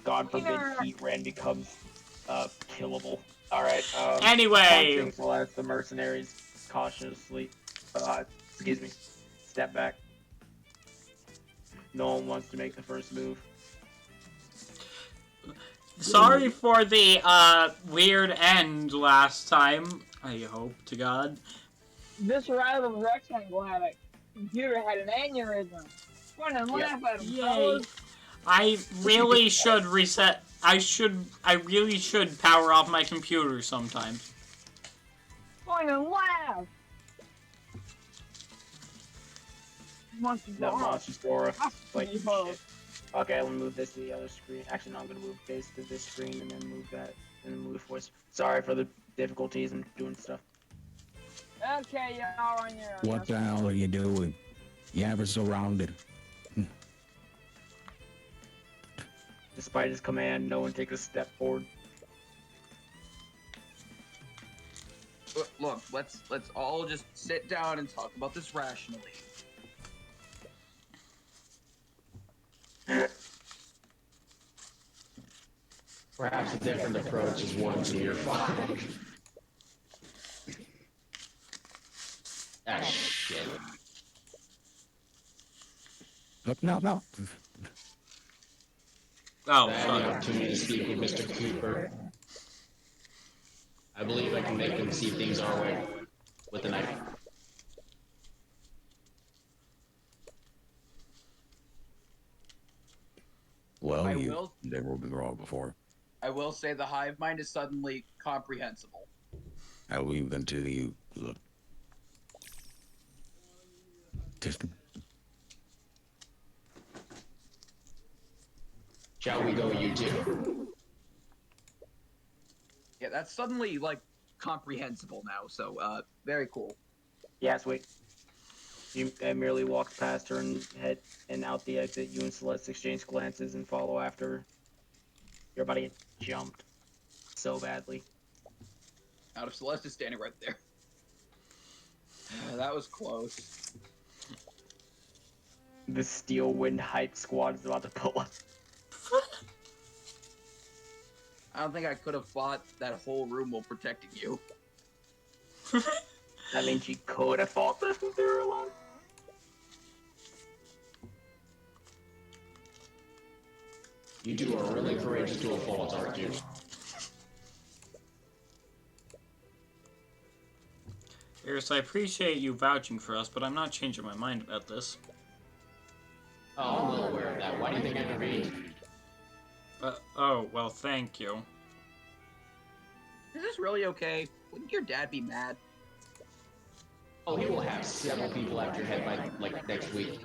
God forbid Heat Ren becomes killable. Alright, Anyway! Punching Celeste, the mercenaries cautiously, excuse me, step back. No one wants to make the first move. Sorry for the, weird end last time. I hope to God. This rival was excellent, glad a computer had an aneurysm. Fun and laugh at him, Yay. fellas. I really should reset. I really should power off my computer sometimes. Fun and laugh. Monster Spora. Like, shit. Okay, I'm gonna move this to the other screen. Actually, no, I'm gonna move this to this screen and then move that and then move force. Sorry for the difficulties and doing stuff. Okay, y'all on your own. What the hell are you doing? You have us surrounded. Despite his command, no one takes a step forward. Look, let's all just sit down and talk about this rationally. Perhaps a different approach is warranted here. Ah, shit. Look, no. Oh, I have the opportunity to speak with Mr. Cuthbert. I believe I can make him see things our way with a knife. Well, I you will- never been wrong before. I will say the hive mind is suddenly comprehensible. I leave until you look. Just Shall we go, you two? Yeah, that's suddenly, like, comprehensible now, so, very cool. Yeah, sweet. You merely walk past her and head and out the exit. You and Celeste exchange glances and follow after her. You're about to get jumped so badly. Out of Celeste is standing right there. That was close. The Steel Wind Hype Squad is about to pull up. I don't think I could have fought that whole room while protecting you. That means she could have fought this if they were alone. You two are really courageous to a fault, aren't you? Iris, I appreciate you vouching for us, but I'm not changing my mind about this. Oh, I'm well aware of that. Why do you think I intervened? Oh, well, thank you. Is this really okay? Wouldn't your dad be mad? Oh, he will have several people after your head by, like, next week.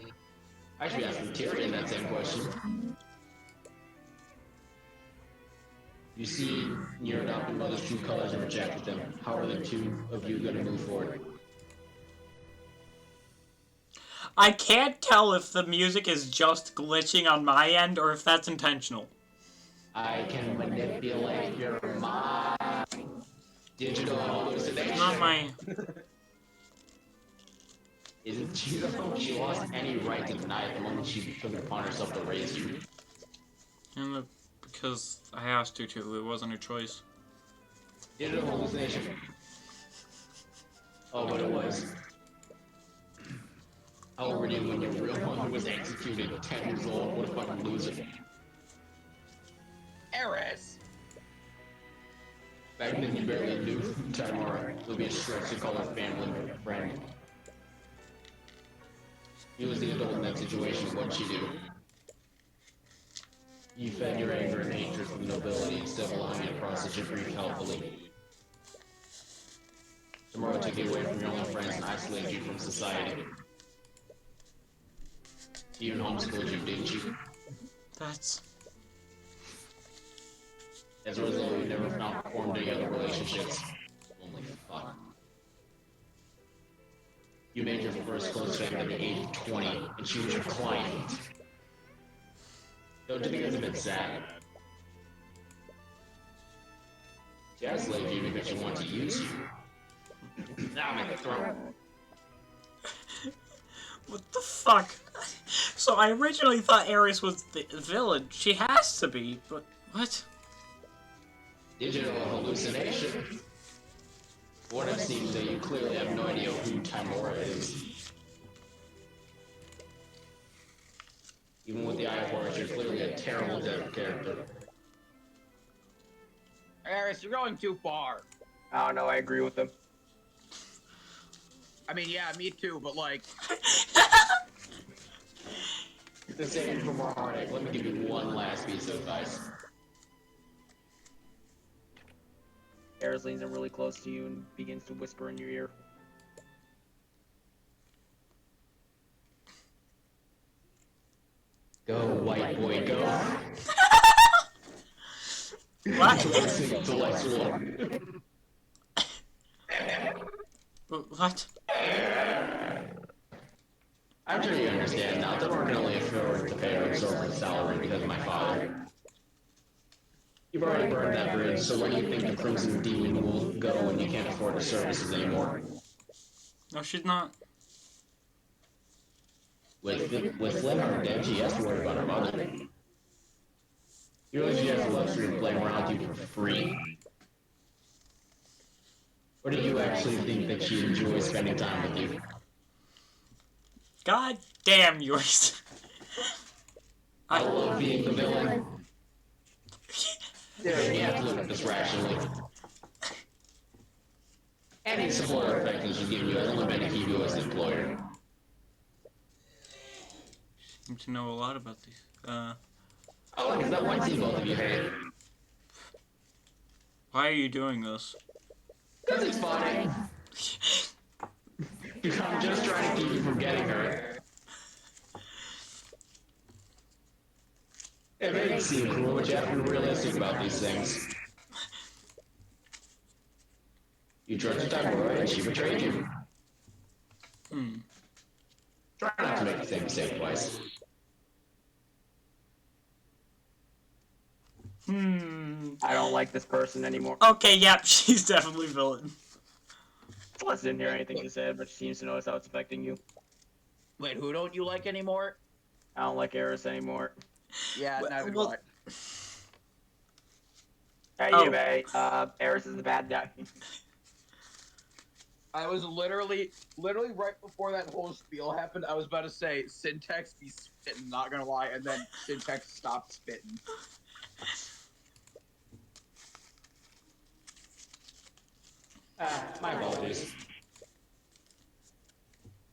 I should be asking Tyrion that same question. You see your adopted mother's true colors and rejected them. How are the two of you going to move forward? I can't tell if the music is just glitching on my end or if that's intentional. I can manipulate your mind. Digital hallucination. Not my... Isn't she though? She lost any right to deny it the moment she took it upon herself to raise you. Because I asked her to, it wasn't her choice. Digital hallucination. Oh, but it was. How old were you when your real one was executed? 10 years old. What a fucking loser. Eris! Back then you barely knew Tamara. It would be a stretch to call her family or friend. He was the adult in that situation. What'd she do? You fed your anger and hatred for the nobility instead of allowing you to process your grief healthily. Tamara took you away from your only friends and isolated you from society. You even homeschooled you, didn't you? That's... As a result, you never formed any other relationships. Only fuck. You made your first close friend at the age of 20, and she was your client. Don't you think that's a bit sad? She isolated you because she wanted to use you. Now I'm in the throat. What the fuck? So I originally thought Ares was the villain. She has to be, but what? Digital hallucination. What I've seen is that you clearly have no idea who Timora is. Even with the Eye of Horus, you're clearly a terrible dev character. Aris, you're going too far. I don't know. I agree with them. I mean, yeah, me too, but like, To save you from more heartache, let me give you one last piece of advice. Eris leans in really close to you and begins to whisper in your ear. Go, white boy, go. What? Sing up to Lex Luthor. What? I'm sure you understand now that we're going to only afford to pay our exorbitant salary because of my father. You've already burned that bridge, so where do you think the Crimson Demon will go when you can't afford her services anymore? No, she's not. With Flemmer dead, she has to worry about her mother. You realize she has the luxury of playing around with you for free? Or do you actually think that she enjoys spending time with you? God damn yours. I love being the villain. You have to look at this rationally. Any support or affection she's giving you has only been to keep you as an employer. Seem to know a lot about these. Oh, look, is that one scene both of you hate? Why are you doing this? Because it's funny. Because I'm just trying to keep you from getting her. It may seem cruel, but you have to be realistic about these things. You trusted Timora and she betrayed you. Try not to make the same mistake twice. I don't like this person anymore. Okay, yep, she's definitely villain. Celeste didn't hear anything you said, but she seems to notice how it's affecting you. wait, who don't you like anymore? I don't like Eris anymore. Yeah, neither do well- I. Hey, Oh. you, May. Eris is the bad guy. I was literally right before that whole spiel happened, I was about to say, Syntax be spitting, not gonna lie, and then Syntax stopped spitting. My apologies.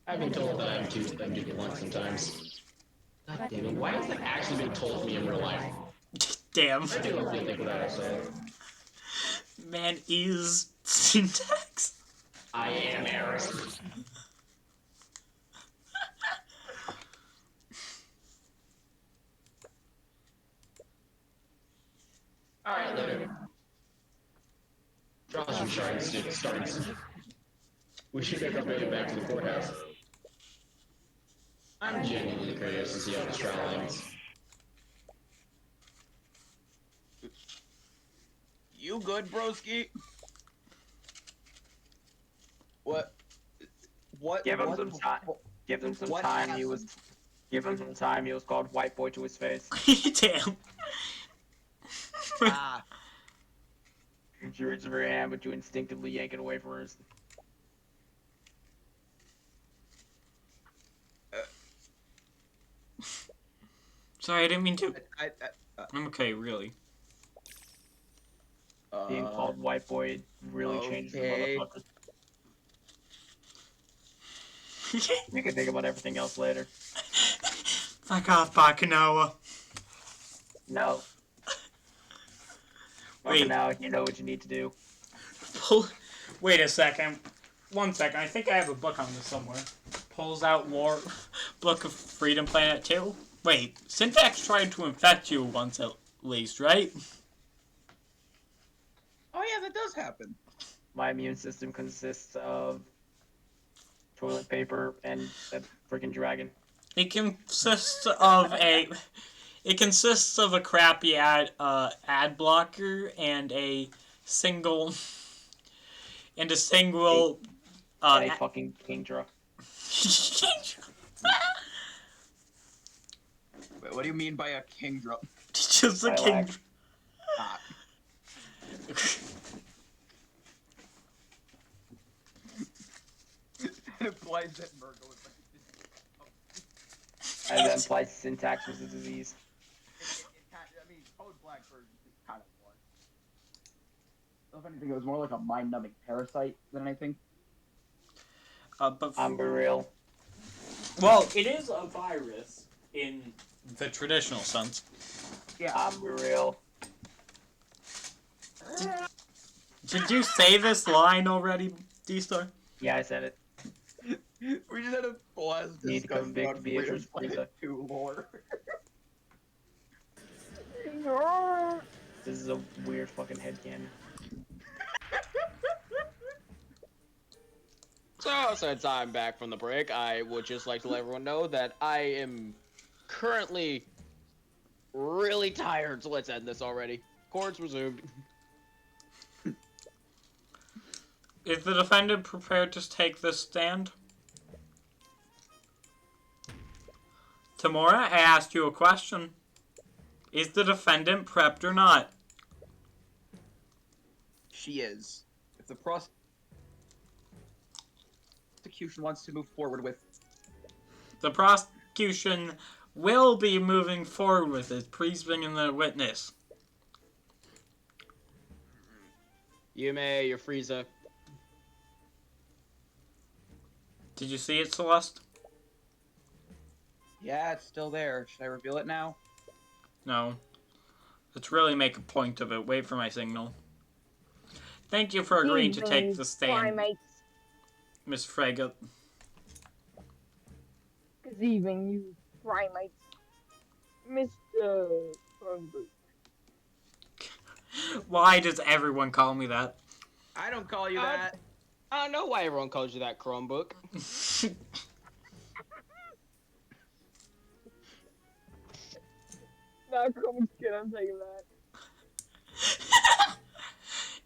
I've been told that I'm too blunt sometimes. God damn it, why has that actually been told to me in real life? Damn. I do love to think what I said. Man is Syntax. I am Eris. Alright, later. Draws from starting. We should make our way back to the courthouse. I'm genuinely curious to see how this trial ends. You good, broski? What? Give him what some the time. fu- Give him some What time. happened? Give him some time. He was called white boy to his face. Damn. Ah, She reaches for her hand, but you instinctively yank it away from hers. Sorry, I didn't mean to. I, I'm okay, really. Being called white boy really changes the okay. motherfucker. You can think about everything else later. Fuck off, Bakanawa. No. But Wait. for now, you know what you need to do. Wait a second. 1 second. I think I have a book on this somewhere. Pulls out more Book of Freedom Planet 2. Wait, Syntax tried to infect you once at least, right? Oh yeah, that does happen. My immune system consists of toilet paper and a freaking dragon. It consists of a. It consists of a crappy ad blocker and a single. And a single. And a fucking Kingdra. Wait, what do you mean by a king drum? Just a I king. lack. Ah. It implies that Murgo is like And then implies syntax was a disease. I mean, Code Black version is kind of was. If anything, it was more like a mind-numbing parasite than anything. But I'm be real. well, it is a virus in the traditional sense. Yeah. I'm be real. Did you say this line already, D-Star? Yeah, I said it. We just had a blast Need to discussion convict about Beatrice Freedom Frieza. Planet 2 lore. This is a weird fucking headcanon. So, since I'm back from the break, I would just like to let everyone know that I am currently really tired, so let's end this already. Court's resumed. Is the defendant prepared to take this stand? Tamora, I asked you a question. Is the defendant prepped or not? She is. If the prosecution wants to move forward with... The prosecution will be moving forward with it. Please bring in the witness. Yume, you're Frieza. Did you see it, Celeste? Yeah, it's still there. Should I reveal it now? No. Let's really make a point of it. Wait for my signal. Thank you for agreeing to take the stand, Primates. Miss Frege. Good evening, you primates. Mr. Cuthbert. Why does everyone call me that? I don't call you that. I don't know why everyone calls you that, Chromebook. Nah, come kid, I'm taking that.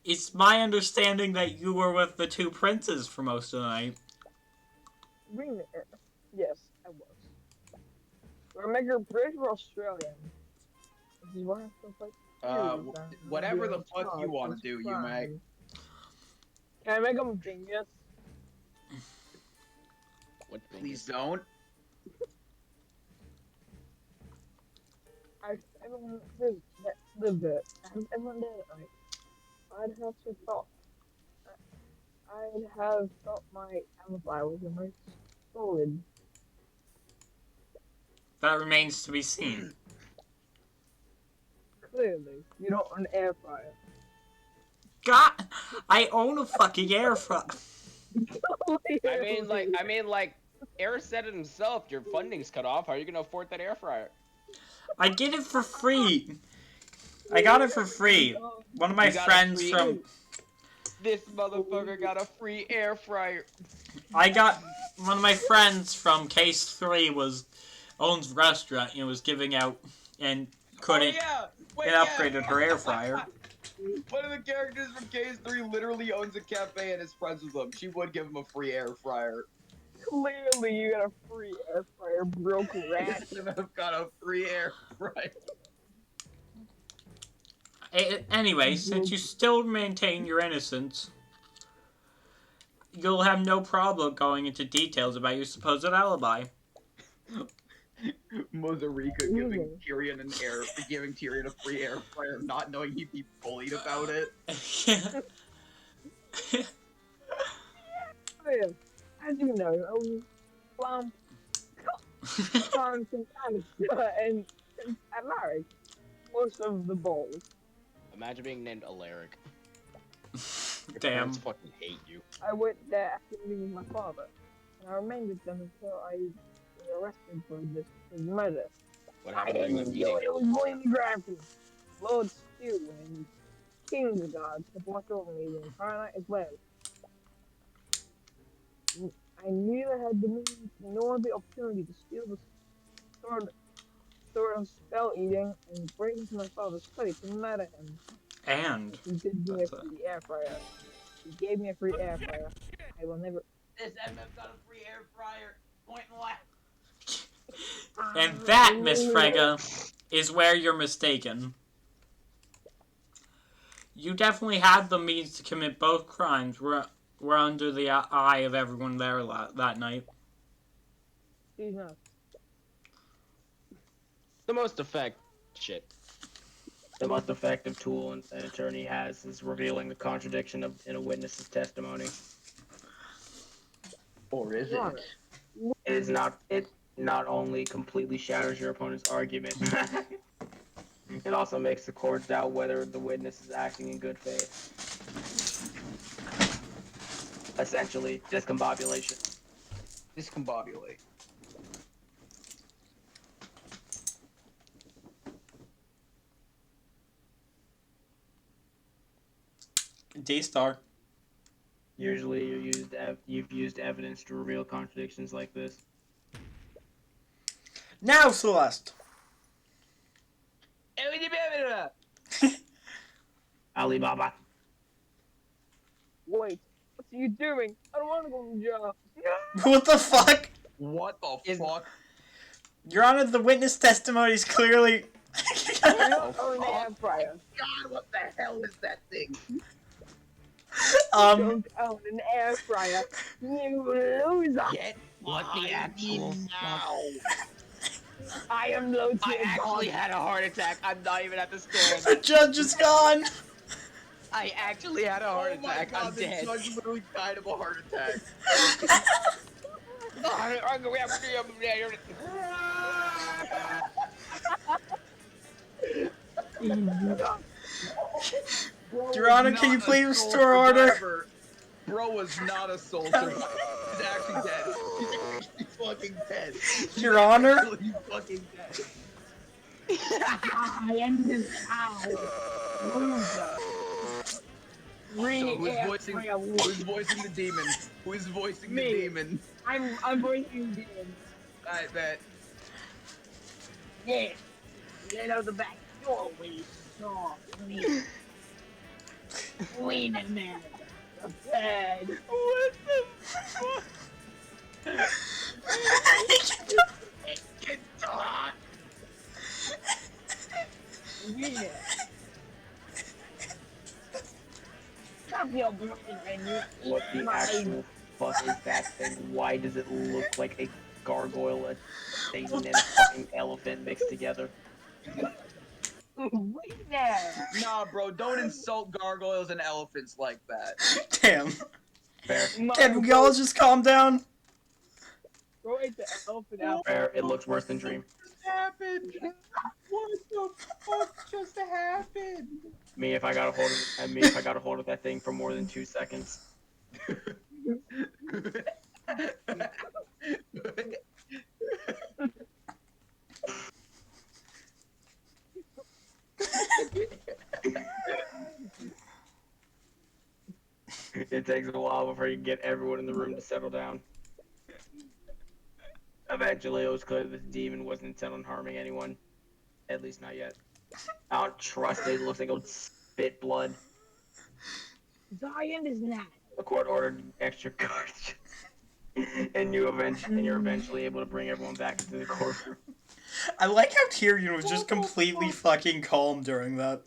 It's my understanding that you were with the two princes for most of the night. Bring the air. Yes, I was. We're making British or Australian. This is why I feel like Whatever the fuck you want to do, Yume. Can I make them genius? What Please don't. Everyone lived it. Everyone did it right. I'd have thought my amplifier was a nice solid. That remains to be seen. Clearly, you don't own an air fryer. God, I own a fucking air fryer. I mean, like, Eric said it himself. Your funding's cut off. How are you gonna afford that air fryer? I get it for free. I got it for free. One of my You got a friends free- from... This motherfucker got a free air fryer. I got... One of my friends from Case 3 owns a restaurant and was giving out and couldn't... Wait, It upgraded her air fryer. One of the characters from Case 3 literally owns a cafe and is friends with them. She would give him a free air fryer. Clearly, you got a free air fryer, broke rat. I've got a free air fryer. Anyway, since you still maintain your innocence, you'll have no problem going into details about your supposed alibi. Mozarika giving Tyrion a free air fryer, not knowing he'd be bullied about it. As you know, I was trying some kind of and I married most of the balls. Imagine being named Alaric. Your Damn. parents fucking hate you. I went there after meeting my father, and I remained with them until I was arrested for his murder. What I happened during the didn't meeting? know it was William Grafton. Lord Stew and King's Guard have watched over me the entire night as well. I neither had the means nor the opportunity to steal the sword of spell eating and break into my father's study to murder him. And He did give me a free air fryer. He gave me a free air fryer. I will never. This MF got a free air fryer. Point blank. And that, Miss Frega, is where you're mistaken. You definitely had the means to commit both crimes. We're under the eye of everyone there that night. He's not. The most effective shit. The most effective tool an attorney has is revealing the contradiction in a witness's testimony. Or is Right. it? It not only completely shatters your opponent's argument, it also makes the court doubt whether the witness is acting in good faith. Essentially, discombobulation. Discombobulate. D-Star. Usually, you've used evidence to reveal contradictions like this. Now, Celeste. Alibaba. Wait, what are you doing? I don't want to go to jail. What the fuck? What the fuck? Your Honor, the witness testimony is clearly... Don't own an air fryer. God, what the hell is that thing? Don't own an air fryer. You loser. Get What the actual now. I am low I tier actually god. had a heart attack. I'm not even at the stand. The judge is gone. I actually had a heart Oh my attack. god, I'm this dead. judge literally died of a heart attack. Bro Your Honor, was can you not a please sole restore order? survivor. Bro was not a soul survivor. He's actually dead. He's actually fucking dead. He's Your Honor? actually fucking dead. I am this house. Loser. So who's voicing the demon? Who's voicing Me. the demon? I'm voicing demons. I bet. Yeah. Get out the back door, we saw me. Wait a minute. The bed. What the fuck? Get on. Yeah. Stop your breathing and you What eat the my actual fuck is that thing? Why does it look like a gargoyle, a Satan, and a fucking elephant mixed together? Wait there. Nah, bro, don't insult gargoyles and elephants like that. Damn. Fair. Can we all just calm down? Go eat the elephant out. Fair. It looks worse than Dream. What happened? What the fuck just happened? Me if I got a hold of that thing for more than 2 seconds. It takes a while before you get everyone in the room to settle down. Eventually, it was clear that the demon wasn't intent on harming anyone. At least not yet. I don't trust it. It looks like it would spit blood. Zion is not. The court ordered extra guards. And you're eventually able to bring everyone back into the courtroom. I like how Tyrion was just completely fucking calm during that.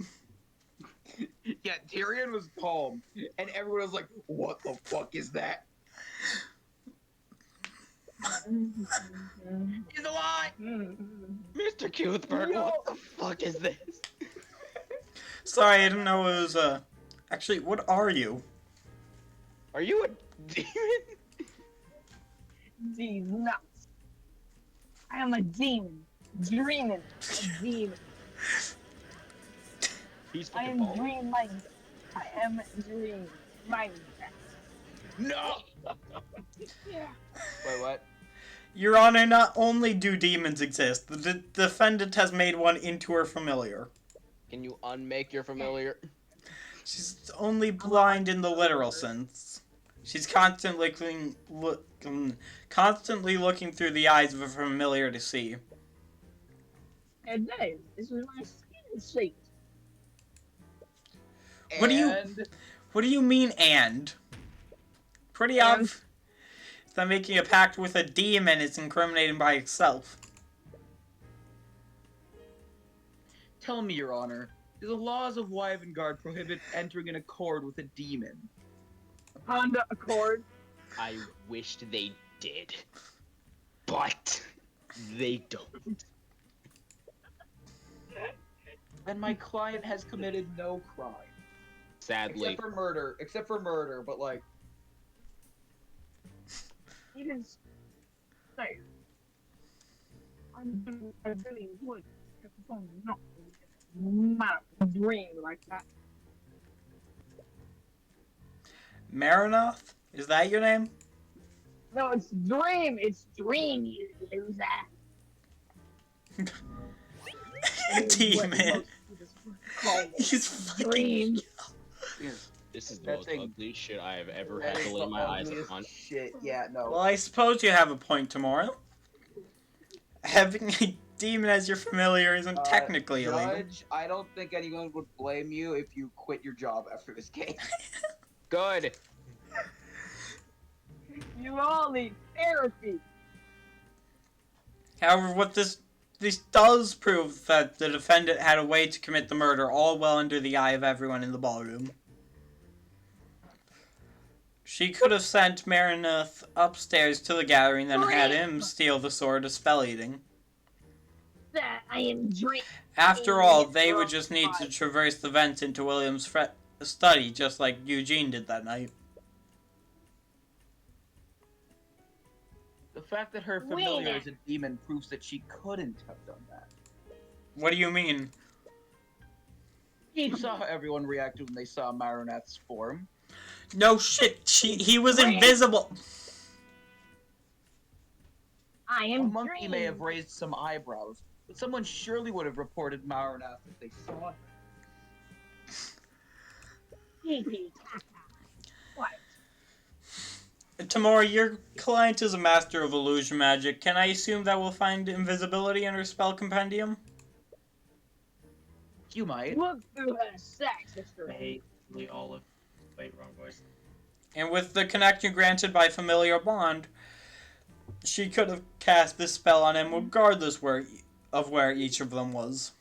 Yeah, Tyrion was calm, and everyone was like, "What the fuck is that?" He's alive. Mr. Cuthbert, what the fuck is this? Sorry, I didn't know it was, Actually, what are you? Are you a demon? These nuts. I am a demon. Dreaming. A demon. He's I fucking am bald. dream minded. I am dream minded. No. Yeah. Wait, what? Your Honor, not only do demons exist, the defendant has made one into her familiar. Can you unmake your familiar? She's only blind in the literal sense. She's constantly looking through the eyes of a familiar to see. Hey Dave, this is my skin sheet. What do you- And What do you mean, and? Pretty obvious that making a pact with a demon is incriminating by itself. Tell me, Your Honor, do the laws of Wyvengard prohibit entering in accord with a demon? Honda Accord. I wished they did, but they don't. Then my client has committed no crime. Sadly. Except for murder, but like... He didn't say. I really would have phone not dream like that. Marinoth? Is that your name? No, it's dream. It's dream, you loser. Demon. He's fucking. Dream. This is the That most thing- ugly shit I have ever That had is to lay the my eyes ugliest upon. shit. Yeah, no. Well, I suppose you have a point tomorrow. Having a demon as your familiar isn't technically illegal. Judge, I don't think anyone would blame you if you quit your job after this game. Good. You all need therapy. However, what this does prove that the defendant had a way to commit the murder all well under the eye of everyone in the ballroom. She could have sent Marinoth upstairs to the gallery and then had him steal the sword of spell eating. That I am dream. After all, they would just need to traverse the vents into William's study, just like Eugene did that night. The fact that her familiar is a demon proves that she couldn't have done that. What do you mean? You saw how everyone reacted when they saw Marinette's form. No shit, he was invisible. I A am monkey dream. may have raised some eyebrows, but someone surely would have reported Marinette if they saw her. What? Tamora, your client is a master of illusion magic. Can I assume that we'll find invisibility in her spell compendium? You might. Look through her sex I history. hate Lee Olive. Wait, wrong voice. And with the connection granted by familiar bond, she could have cast this spell on him regardless of where each of them was.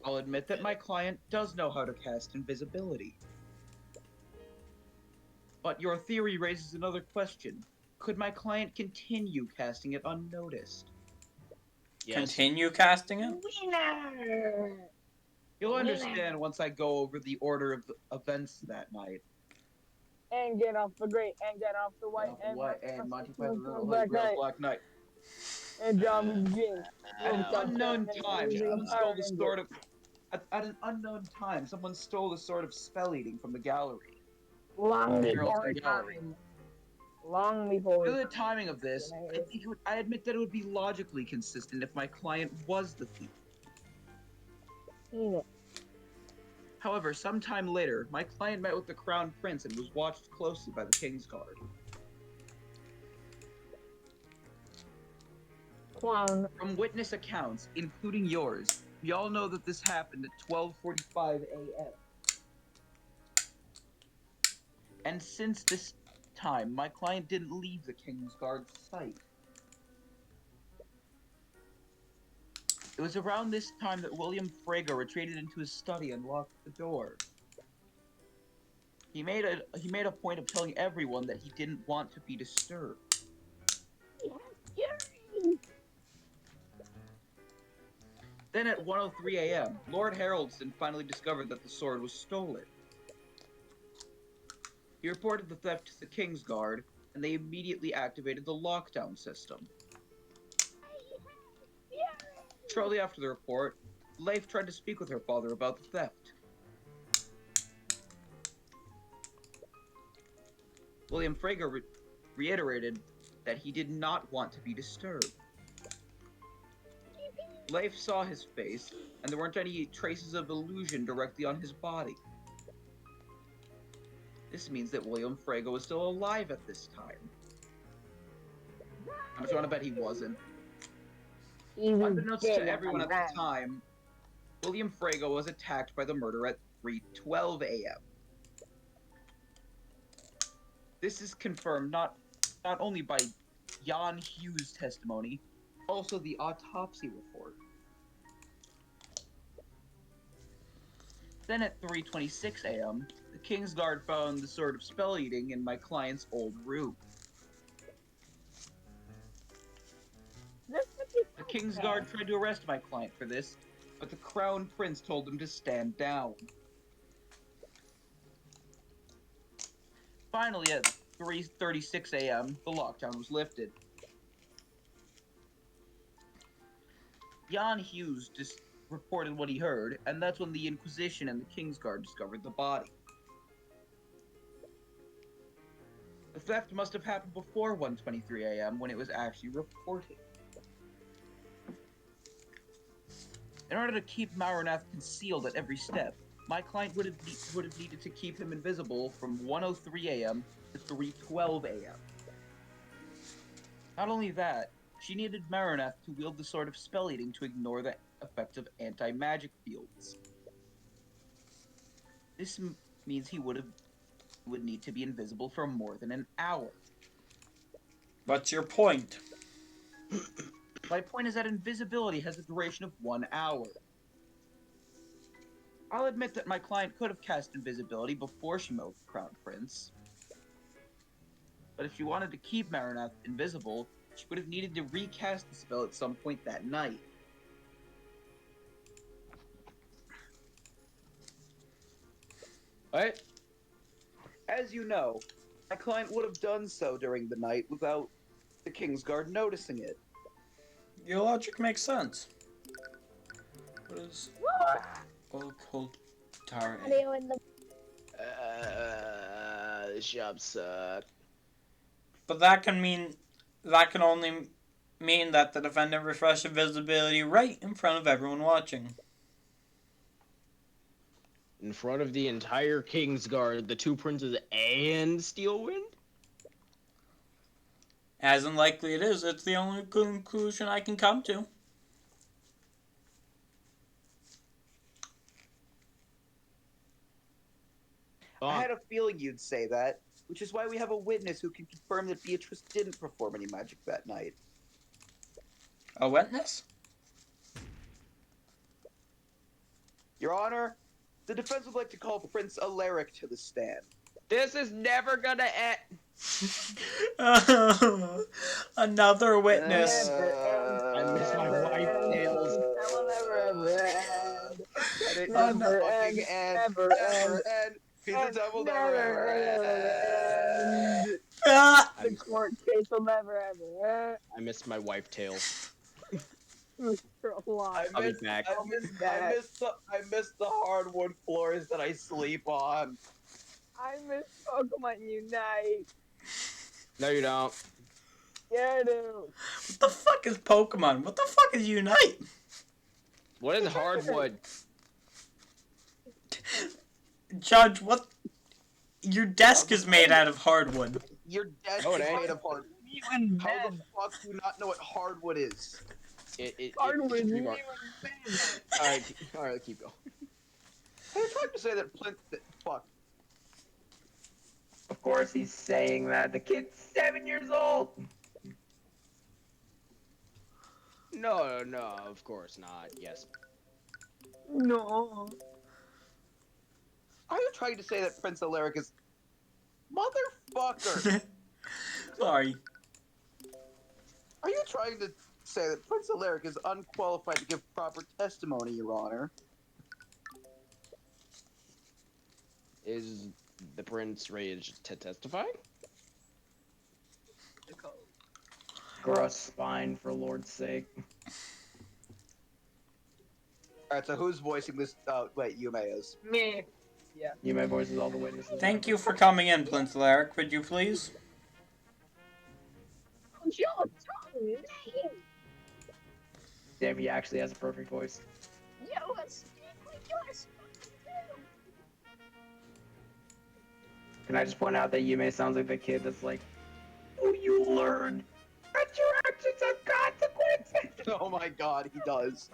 I'll admit that my client does know how to cast invisibility. But your theory raises another question. Could my client continue casting it unnoticed? Yes. Continue casting it? Winner. You'll understand once I go over the order of the events that night. And get off the great, and get off the white, And Monty Python Little Black Hood, Knight, Black Knight. and John Jean. At an Ow. unknown time, someone stole the sword of... At an unknown time, someone stole the sword of spell eating from the gallery. Long Girls before in the gallery. time. Long before Due to the timing of this, I admit that it would be logically consistent if my client was the thief. time. However, sometime later, my client met with the Crown Prince and was watched closely by the King's Guard. Clown. From witness accounts, including yours, we all know that this happened at 12:45 a.m. And since this time, my client didn't leave the King's Guard's sight. It was around this time that William Frago retreated into his study and locked the door. He made a point of telling everyone that he didn't want to be disturbed. Then at 1:03 a.m., Lord Haroldston finally discovered that the sword was stolen. He reported the theft to the King's Guard, and they immediately activated the lockdown system. Shortly after the report, Leif tried to speak with her father about the theft. William Frago reiterated that he did not want to be disturbed. Leif saw his face, and there weren't any traces of illusion directly on his body. This means that William Frago was still alive at this time. I'm just want to bet he wasn't. Unbeknownst to everyone at the time, William Frago was attacked by the murderer at 3:12 a.m. This is confirmed not only by Jan Hughes' testimony, also the autopsy report. Then at 3:26 a.m., the Kingsguard found the Sword of Spell Eating in my client's old room. The Kingsguard tried to arrest my client for this, but the Crown Prince told him to stand down. Finally, at 3:36 a.m., the lockdown was lifted. Jan Hughes just reported what he heard, and that's when the Inquisition and the Kingsguard discovered the body. The theft must have happened before 1:23 a.m. when it was actually reported. In order to keep Maranath concealed at every step, my client would have needed to keep him invisible from 1:03 a.m. to 3:12 a.m. Not only that, she needed Maranath to wield the Sword of Spell Eating to ignore the effect of anti-magic fields. This means he would need to be invisible for more than an hour. What's your point? My point is that invisibility has a duration of 1 hour. I'll admit that my client could have cast invisibility before she met the Crown Prince. But if she wanted to keep Maranath invisible, she would have needed to recast the spell at some point that night. What? As you know, my client would have done so during the night without the Kingsguard noticing it. Your logic makes sense. What is occultare? This job sucks. But that can only mean that the defendant refreshed invisibility right in front of everyone watching. In front of the entire Kingsguard, the two princes and Steelwind? As unlikely it is, it's the only conclusion I can come to. I had a feeling you'd say that, which is why we have a witness who can confirm that Beatrice didn't perform any magic that night. A witness? Your Honor, the defense would like to call Prince Alaric to the stand. This is never gonna end. Another witness. I miss my wife, Tails. It Never fucking end, end. never Never end. Piece of time will never end. Ah! The court case will never ever I miss my wife, Tails. end. For a lot. I'll be back. I miss the hardwood floors that I sleep on. I miss Pokemon Unite. No, you don't. Yeah, I do. What the fuck is Pokemon? What the fuck is Unite? What is hardwood? Judge, what? Your desk is made out of hardwood. Your desk Oh, is it ain't. made of hardwood. Even How then, the fuck do you not know what hardwood is? hardwood should isn't be even mar- then. Alright, keep going. Are you trying to say that fuck. Of course he's saying that. The kid's 7 years old. No, of course not. Yes. No. Are you trying to say that Prince Alaric is... Motherfucker! Sorry. Are you trying to say that Prince Alaric is unqualified to give proper testimony, Your Honor? Is the prince ready to testify? Grow a spine, for Lord's sake. Alright, so who's voicing this? Wait, Yume is. Me. Yeah. You may voices all the witnesses. Thank you for coming in, Prince Alaric. Would you please? Damn, he actually has a perfect voice. Can I just point out that Yume sounds like the kid that's like, oh, you learned that your actions have consequences. Oh my god, he does.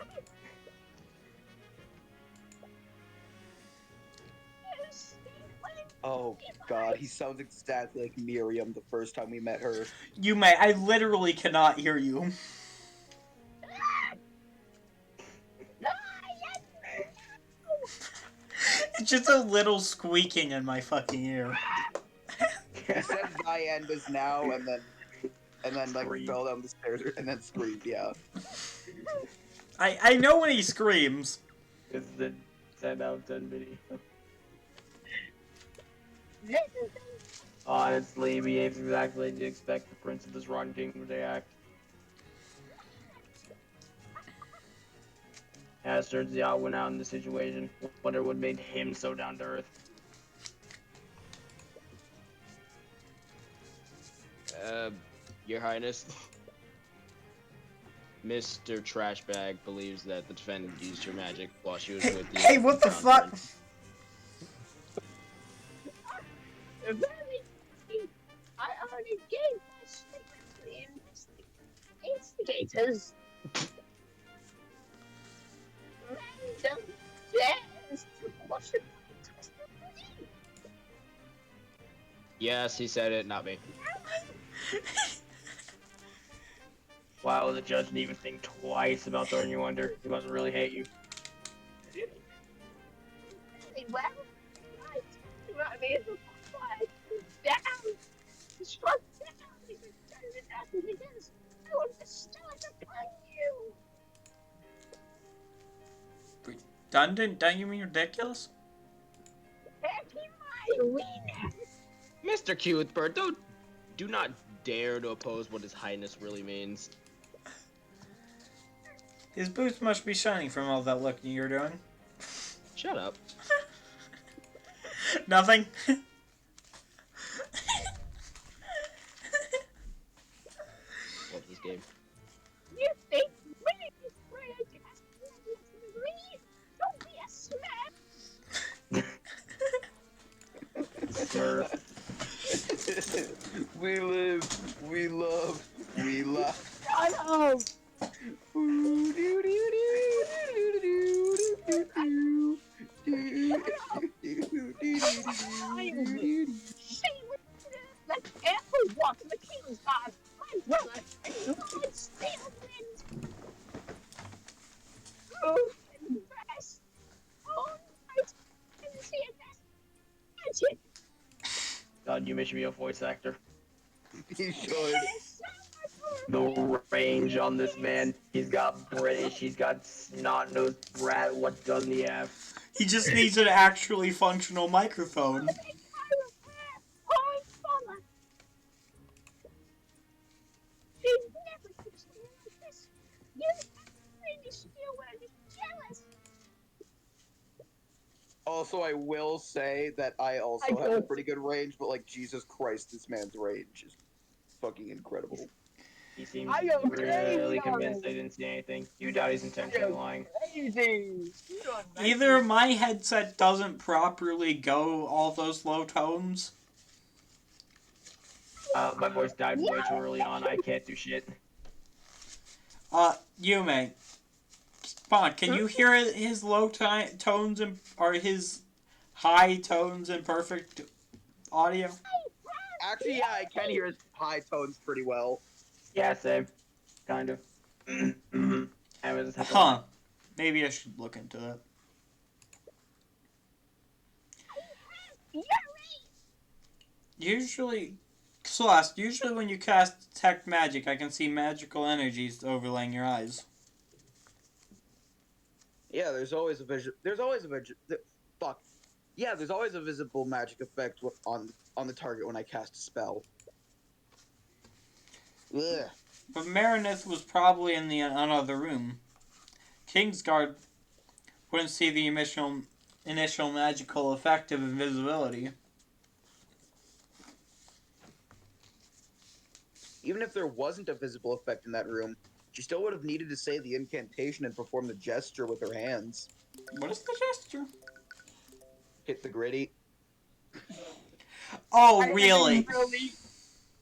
Oh god, he sounds exactly like Miriam the first time we met her. Yume, I literally cannot hear you. It's just a little squeaking in my fucking ear. He said thy end is now, and then like Scream. fell down the stairs and then screamed. Yeah. I know when he screams. It's the 10 out of 10 video. Honestly, he behaves exactly as you expect the Prince of this Rotten Kingdom to act. As turns out, went out in the situation. Wonder what made him so down to earth. Your Highness, Mr. Trashbag believes that the defendant used your magic while she was with you. Hey, what the fuck? I already gave my statement to the instigators. Random dares to question my testimony. Yes, he said it, not me. Wow, the judge didn't even think twice about throwing you under. He must really hate you. Very well. Right. You might be able to quiet down. Struck down. He returned it after because I want to start upon you. Redundant? Don't you mean ridiculous? Back in my arena. Mr. Cuthbert, do not dare to oppose what His Highness really means. His boots must be shining from all that looking you're doing. Shut up. Nothing. Love this game. You think me is afraid to ask me? Don't be a smurf. Smurf. We live, we love, we laugh. Shut up. Let every walk in the king's guard, my brother, and Lord Stalewin. Proof and rest. All night and see it as magic. God, you should be a voice actor. He should. The range on this man. He's got British, he's got snot-nosed brat. What doesn't he have? He just needs an actually functional microphone. Also, I will say that I also have a pretty good range, but like, Jesus Christ, this man's range is fucking incredible. He seems really convinced they didn't see anything. You doubt he's intentionally lying. Either my headset doesn't properly go all those low tones. My voice died way too early on. I can't do shit. Yume. Spawn, can you hear his low tones and or his high tones in perfect audio? Actually, yeah, I can hear his high tones pretty well. Yeah, same. Kind of. Huh. Maybe I should look into that. Usually, Celeste, usually when you cast detect magic, I can see magical energies overlaying your eyes. Yeah, there's always a vision. Fuck. Yeah, there's always a visible magic effect on the target when I cast a spell. Ugh. But Marineth was probably in the another room. Kingsguard wouldn't see the initial magical effect of invisibility. Even if there wasn't a visible effect in that room, she still would have needed to say the incantation and perform the gesture with her hands. What is the gesture? Hit the gritty. Oh, really?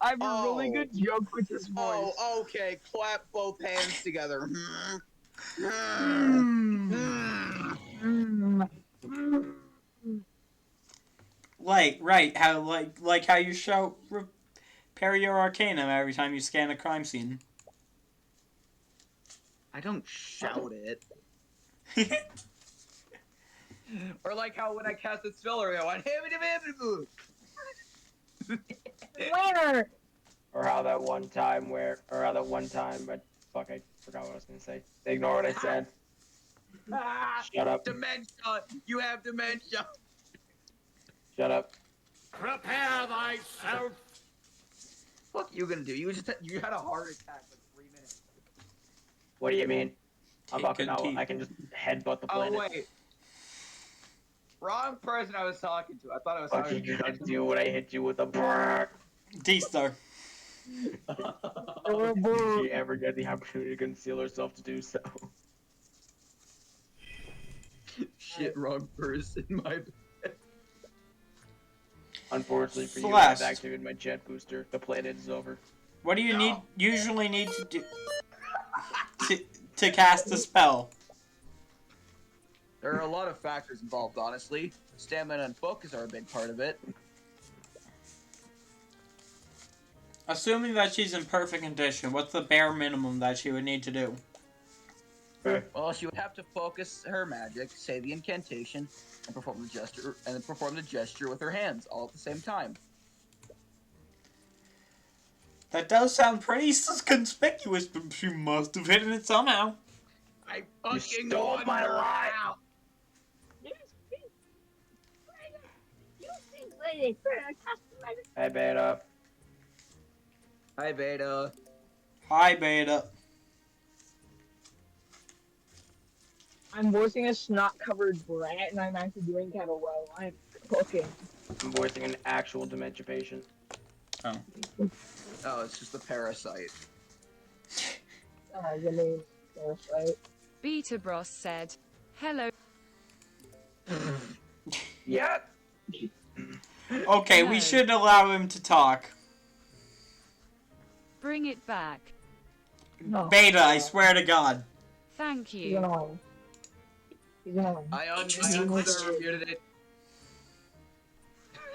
I have a really good joke with this voice. Oh, okay. Clap both hands together. Right. How like how you shout repair your arcanum every time you scan a crime scene. I don't shout it. Or like how when I cast a spell earlier, I went, Winner! Or how that one time fuck, I forgot what I was gonna say. Ignore what I said. Shut up. Dementia! You have dementia! Shut up. Prepare thyself. What you gonna do? You had a heart attack like 3 minutes. What do you mean? I'm Take fucking good out. tea. I can just headbutt the Oh planet. wait. Wrong person I was talking to. I thought I was What talking you to gonna do when I hit you with a brrrr? D-Star. Did she ever get the opportunity to conceal herself to do so? Shit, wrong person. My Unfortunately for you, I've Celeste. activated my jet booster. The planet is over. What do you usually need to do to cast a spell? There are a lot of factors involved, honestly. Stamina and focus are a big part of it. Assuming that she's in perfect condition, what's the bare minimum that she would need to do? Well, she would have to focus her magic, say the incantation, and perform the gesture with her hands all at the same time. That does sound pretty conspicuous, but she must have hidden it somehow. I You fucking stole won my her lie. out. You think lady for a customer? Hey, Beta. Hi, Beta. Hi, Beta. I'm voicing a snot-covered brat, and I'm actually doing kind of well. I'm cooking. I'm voicing an actual dementia patient. Oh. Oh, it's just the parasite. The name, right? Beta Bros said, "Hello." Yeah. Okay, we should allow him to talk. Bring it back. No. Beta, I swear to God. Thank He's you. annoying. He's annoying. I Interesting question. muted it.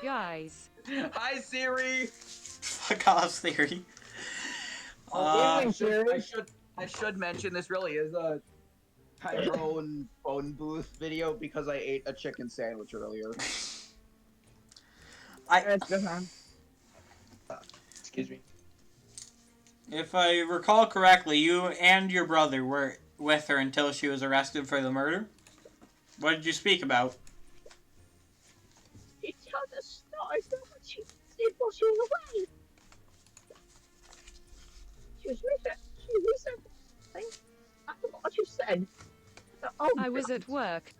Guys, Hi, Siri. Fuck off, Theory. Evening, I Siri. should mention this really is a Tyrone phone booth video because I ate a chicken sandwich earlier. That's good, man. Excuse me. If I recall correctly, you and your brother were with her until she was arrested for the murder. What did you speak about? She told the story of what she did while she was away. She was researching. I forgot what you said. Oh, I was at work.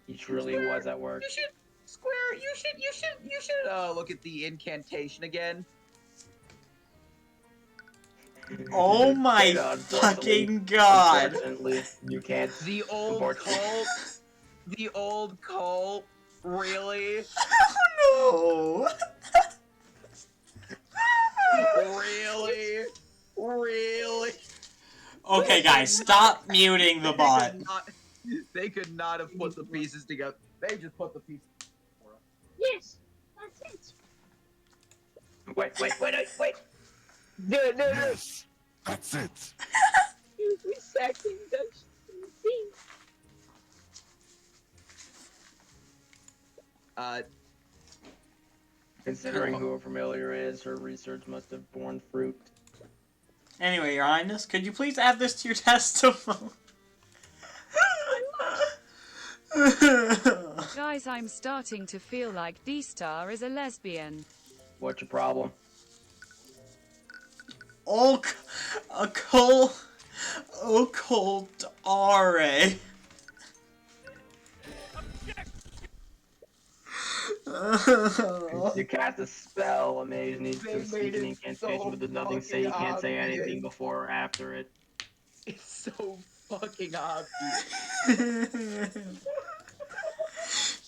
He truly was at work. You should, Square. You should look at the incantation again. Oh my Unfortunately- fucking God. Unfortunately, you can't. The old cult. Really? Oh Really? no. Okay, guys, stop muting the bot. They could not have put the pieces together. They just put the pieces together. yes, that's it. Wait. Do it. Yes, that's it. Excuse me, second. That's Considering who a familiar is, her research must have borne fruit. Anyway, Your Highness, could you please add this to your testimony? Guys, I'm starting to feel like D-Star is a lesbian. What's your problem? Occult RA. You cast a spell, Amaze needs They to made speak an it incantation, so but there's nothing to say you fucking can't say obvious. anything before or after it. It's so fucking obvious.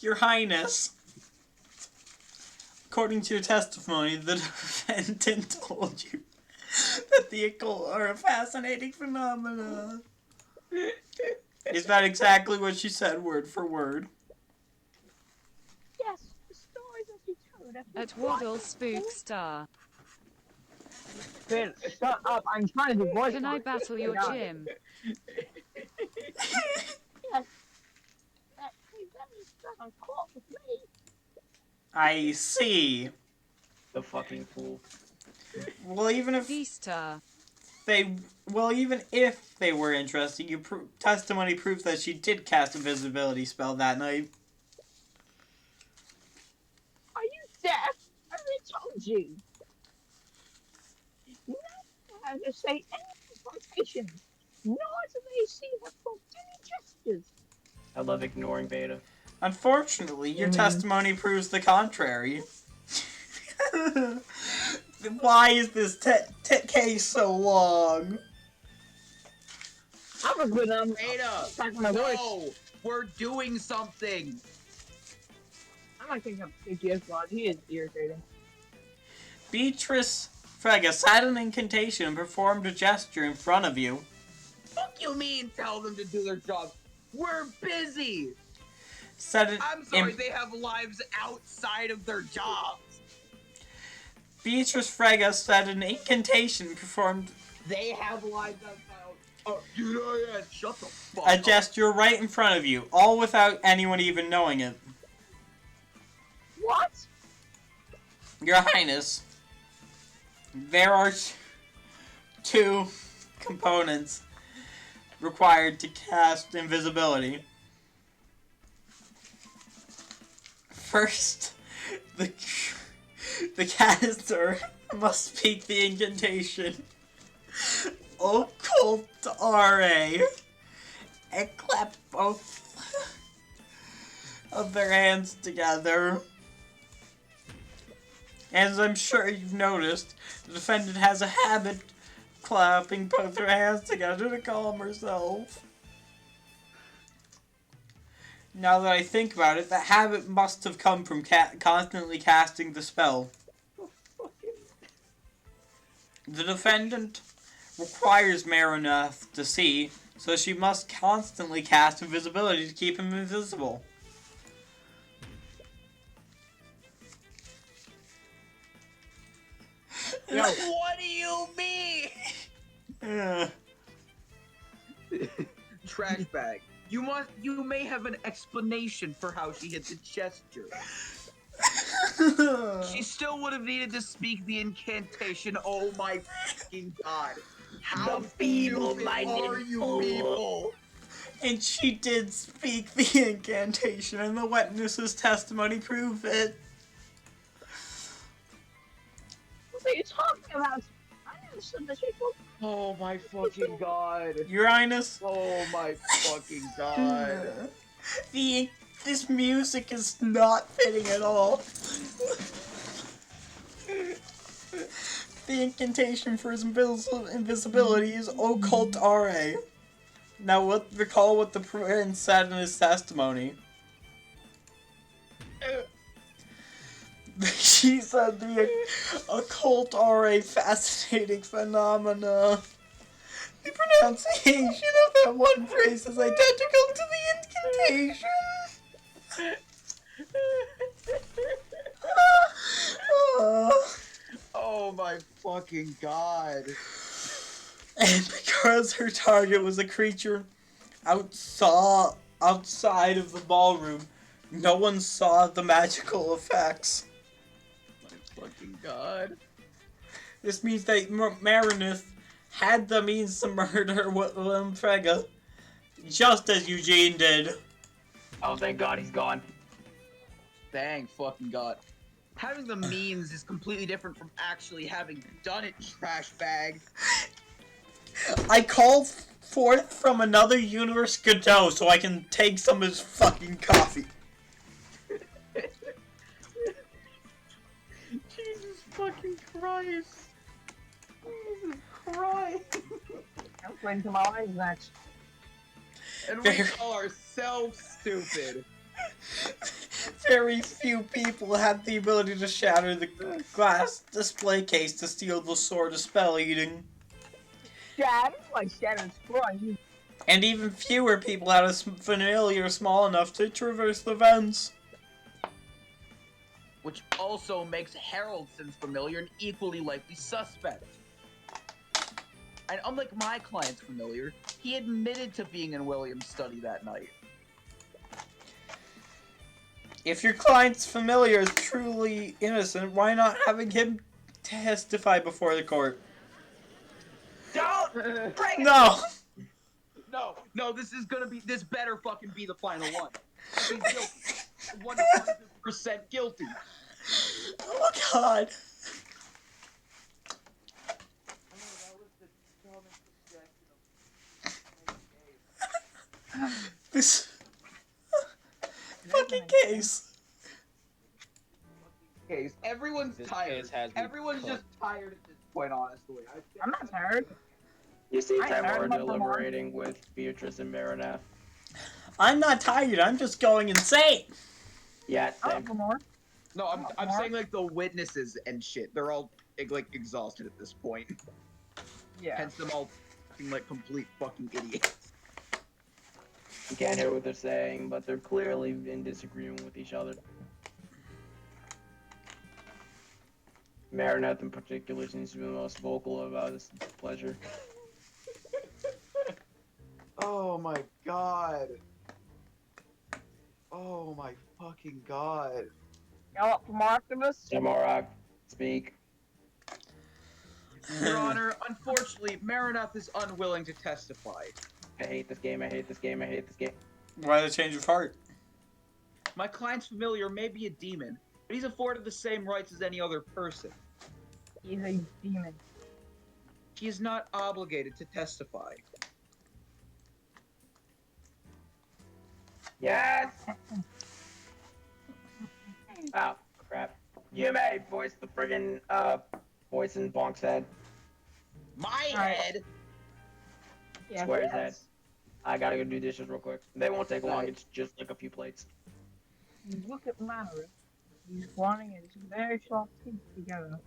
Your Highness, according to your testimony, the defendant told you that the occult are a fascinating phenomena. Is that exactly what she said, word for word? yes, the stories that you told. At Waddle Spook Star. Finn, shut up. I'm trying to do voice. Can I battle your God. gym? Yes. That doesn't call with me. I see. The fucking fool. Well, even if D-star. even if they were interested, testimony proves that she did cast a visibility spell that night. Are you deaf? I already told you. You never have to say any quotations, nor do they see her for any gestures. I love ignoring Beta. Unfortunately, your testimony proves the contrary. Why is this case so long? I'm a good Ada, back my voice. no, we're doing something. I might think I'm PTS God. He is irritating. Beatrice Frega said an incantation and performed a gesture in front of you. Fuck you mean tell them to do their job? We're busy. I'm sorry, they have lives outside of their jobs. Beatrice Frega said an incantation and performed They have lives outside. Oh, shut the fuck a up. gesture right in front of you, all without anyone even knowing it. What? Your Highness, there are two components required to cast invisibility. First, the caster must speak the incantation Occult RA and clap both of their hands together. As I'm sure you've noticed, the defendant has a habit clapping both her hands together to calm herself. Now that I think about it, that habit must have come from constantly casting the spell. The defendant requires Maronath to see, so she must constantly cast invisibility to keep him invisible. Yo, what do you mean? Trash bag. You may have an explanation for how she hit the gesture. She still would have needed to speak the incantation. Oh my fucking god. How feeble-minded are you people? And she did speak the incantation, and the witness's testimony proved it. What are you talking about? I understood that people. Oh my fucking god. Your Highness? Oh my fucking god. This music is not fitting at all. The incantation for his invisibility is Occult RA. Now recall what the prince said in his testimony. She said the Occult RA fascinating phenomena. The pronunciation of that one phrase is identical to the incantation. Oh my fucking god. And because her target was a creature outside of the ballroom, no one saw the magical effects. My fucking god. This means that Marineth had the means to murder William Frega, just as Eugene did. Oh, thank God he's gone. Thank fucking god. Having the means is completely different from actually having done it, trash bag. I called forth from another universe Godot so I can take some of his fucking coffee. Jesus fucking Christ. Jesus Christ. I'm playing to my eyes next. And we call ourselves stupid. Very few people had the ability to shatter the glass display case to steal the sword of spell eating. Shatter? Like Shatter's Cross. And even fewer people had a familiar small enough to traverse the vents. Which also makes Harold since familiar an equally likely suspect. And unlike my client's familiar, he admitted to being in William's study that night. If your client's familiar is truly innocent, why not having him testify before the court? Don't bring it! No! No, this better fucking be the final one. He's guilty. 100% guilty. Oh god. This fucking case. Case. Everyone's This tired. case has me Everyone's cooked. just tired at this point, honestly. I'm not tired. You see I Tamara heard about the deliberating with Beatrice and Marinette. I'm not tired, I'm just going insane. Yeah, I same. want some more. No, I'm Mark? saying like the witnesses and shit. They're all like exhausted at this point. Yeah. Hence them all acting like complete fucking idiots. You can't hear what they're saying, but they're clearly in disagreement with each other. Marinette in particular seems to be the most vocal about his pleasure. Oh my god. Oh my fucking god. Y'all up for more activists? Tamara, speak. Your Honor, unfortunately, Marinette is unwilling to testify. I hate this game, I hate this game, I hate this game. Why the change of heart? My client's familiar may be a demon, but he's afforded the same rights as any other person. He's a demon. He is not obligated to testify. Yes! Oh, crap. You may voice the friggin', voice in Bonk's head. My Alright. head! Yeah. Square's head. I gotta go do dishes real quick. They won't take long, Alright. it's just like a few plates. You look at Mallory. He's grinding his very sharp teeth together.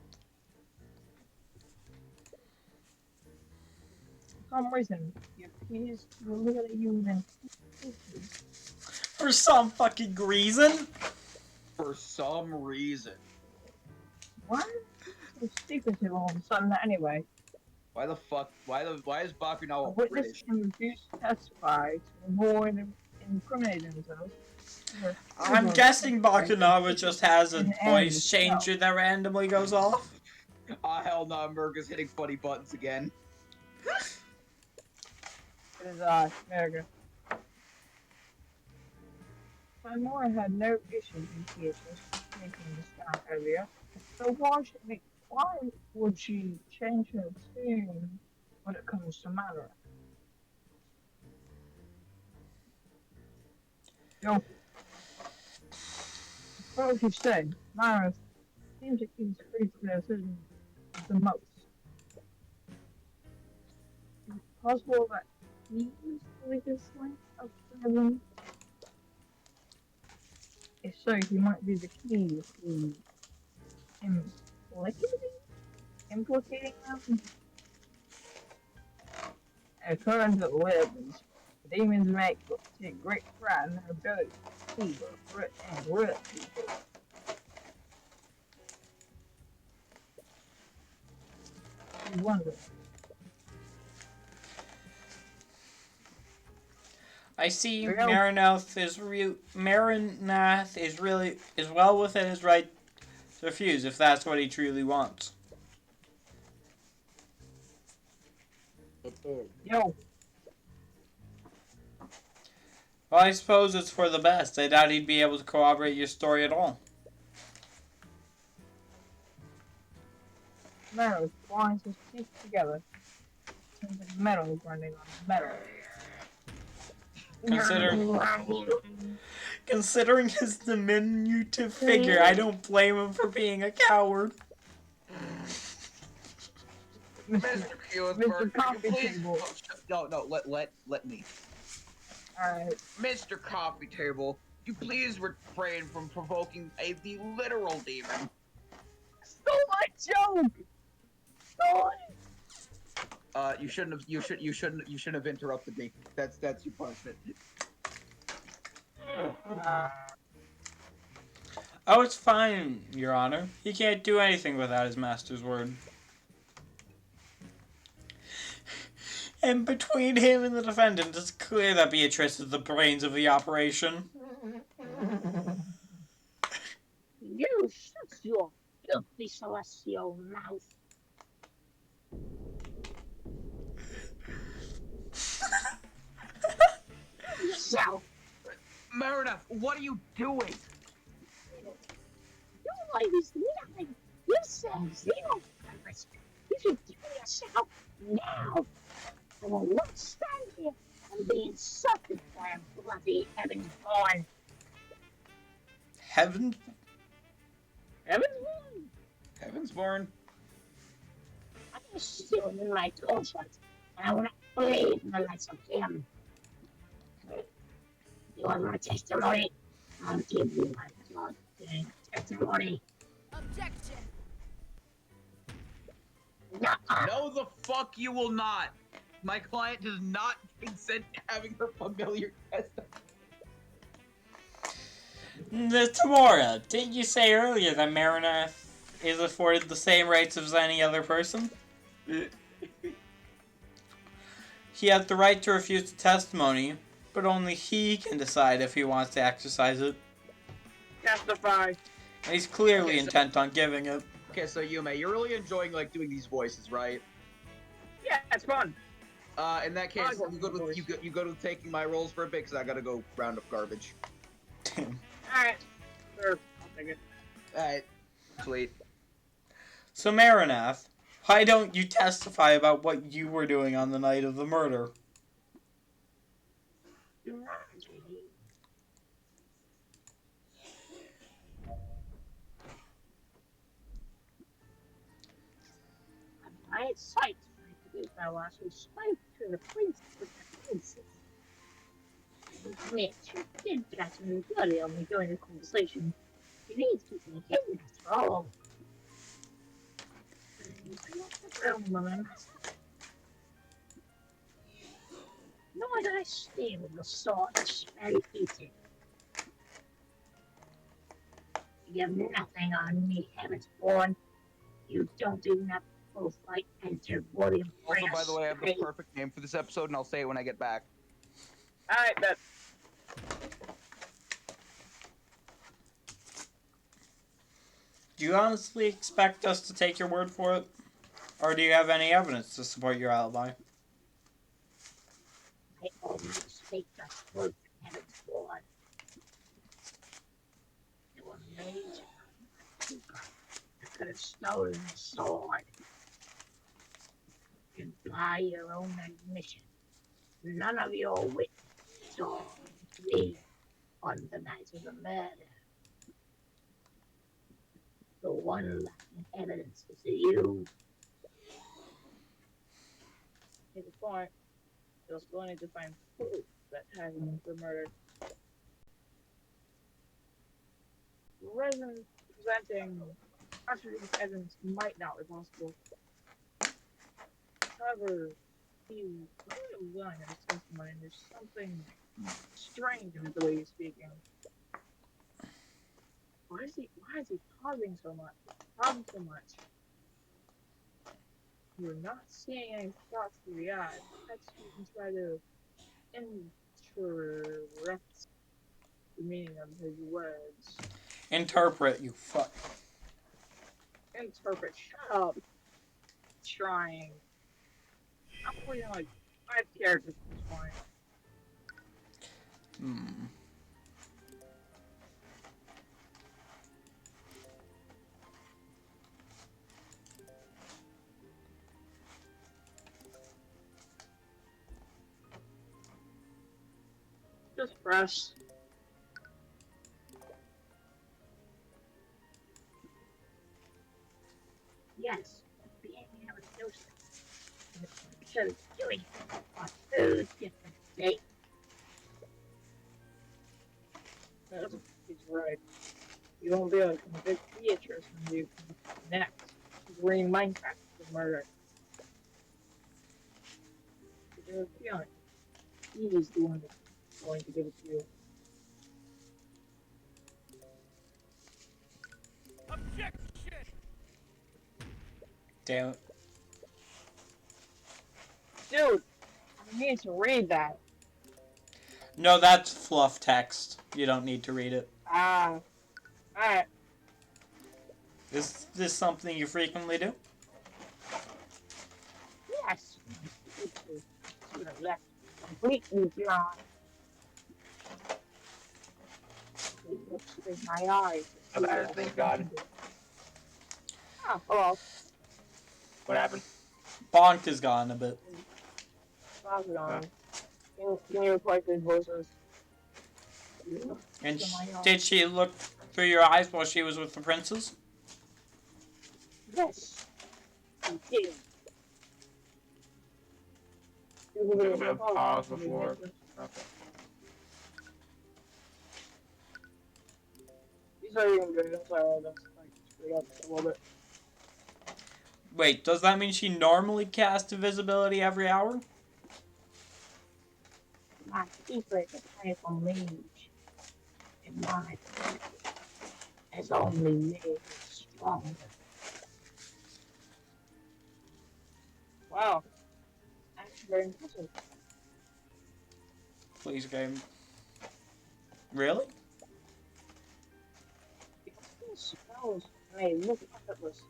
For some reason, your teeth look at you and For some fucking reason? For some reason. why are you so secretive all of a sudden anyway? Why the fuck? Why is A Bakunawa witness British? can refuse to testify to avoid incriminating themselves. I'm guessing Bakunawa just has a And voice no. changer that randomly goes off. Ah, hell no, Merga's hitting funny buttons again. It is America. Mora had no issue with Beatrice making the stand earlier, so why would she change her tune when it comes to Mara? Yo, what you said, Mara seems like he's free for their decision the most. Is it possible that he was the weakest link of them? If so, he might be the key to implicating them. According to the legends, demons take great pride in their ability to see and hurt people. You wonder. I see Real- Marinath is well within his right to refuse if that's what he truly wants. Yo, Well, I suppose it's for the best. I doubt he'd be able to corroborate your story at all. Meadows binds his teeth together. Seems like metal grinding on metal. Considering his diminutive figure, I don't blame him for being a coward. Mr. Cuthbert, Coffee please. Table. No, let me. Alright. Mr. Coffee Table, you please refrain from provoking the literal demon. Stole my joke! Stole it! You shouldn't have interrupted me. That's your punishment. Oh, it's fine, Your Honor. He can't do anything without his master's word. And between him and the defendant, it's clear that Beatrice is the brains of the operation. You shut your filthy celestial mouth. Yourself. Meredith, what are you doing? Your life is nothing. You serve zero purpose. You should kill yourself now. I will not stand here and be insulted by a bloody Heavenborn. Heaven? Heavenborn? Heavensborn. I am still in my torchlight, and I will not believe in the likes of him. You want my testimony? I'll give you my goddamn testimony. Objection. No. No, the fuck you will not. My client does not consent to having her familiar testify. Tamora, didn't you say earlier that Marinath is afforded the same rights as any other person? He has the right to refuse the testimony, but only he can decide if he wants to exercise it. Testify. And he's clearly intent on giving it. Okay, so Yume, you're really enjoying like doing these voices, right? Yeah, it's fun. In that case, you go to taking my rolls for a bit, because I gotta go round up garbage. Alright. Sure, I'll take it. Alright. Sweet. So Marinath, why don't you testify about what you were doing on the night of the murder? I had sight to the fellow who spoke to the prince with the princess. I admit you did get me bloody on me during the conversation. You need to be hidden after all. I'm not the real woman. Nor did I steal the sword that smelly eating. You have nothing on me, Heavenborn. You don't even have both like enter William. Also, by the way, I have the perfect name for this episode, and I'll say it when I get back. Alright, bet. Do you honestly expect us to take your word for it? Or do you have any evidence to support your alibi? I always speak the truth, Heavenborn. You were made I could have stolen the sword. And by your own admission, none of your witnesses saw me on the night of the murder. The one lacking evidence is you. Here's a point. You'll still need to find proof that Tyrion was murdered. Resin presenting contradicting evidence might not be possible. However, he's really willing in his testimony, and there's something strange in the way he's speaking. Why is he pausing so much? You're not seeing any thoughts through the eyes. Perhaps you can try to interrupt the meaning of his words. Interpret, you fuck. Interpret. Shut up. Trying. I'm putting like 5 characters at this point. Just press. Yes, being able to do something. So doing it on 2 different days. He's right. You won't be able to convict Beatrice when you next bring Minecraft for murder. You have a feeling he's the one that's going to give it to you. Objection! Damn it. Dude, You need to read that. No, that's fluff text. You don't need to read it. Ah. Alright. Is this something you frequently do? Yes. Should have left completely blind. It looks with my eyes. How bad, thank God. Oh, hello. What happened? Bonk is gone a bit. How's it on? Can you replace these voices? And To my eyes. did she look through your eyes while she was with the princes? Yes. He did. Took a bit of pause before. Okay. These are even good. I'm sorry, that's like screwed up a little bit. Wait, does that mean she normally casts invisibility every hour? My secret is powerful mage. And my practice has only made me stronger. Wow. Actually, very impressive. Please, game. Really? These spells may look effortless.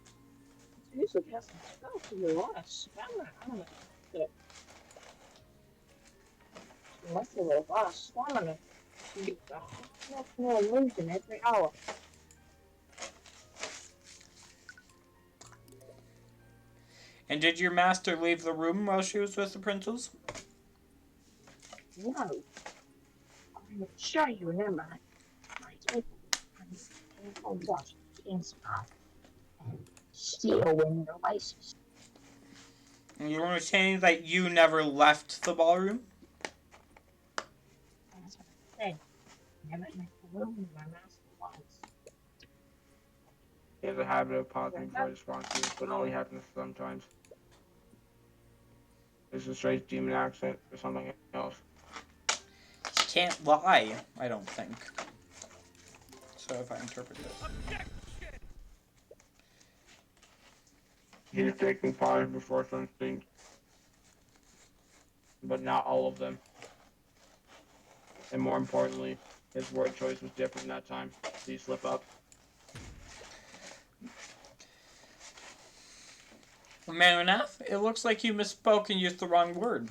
To use a casting spell to your own stamina element. Unless you have a lot of stamina, you get a more illusion every hour. And did your master leave the room while she was with the princes? No. I'm sure you remember my table watch in spot and steel window laces. And you were saying that you never left the ballroom? That's what I said. Never left the room where my master was. He has a habit of pausing before responses, but only happens sometimes. Is a straight demon accent or something else? You can't lie, I don't think. So if I interpret this. He's taking pause before some things, but not all of them. And more importantly, his word choice was different that time. Did he slip up? Manonaf, it looks like you misspoke and used the wrong word.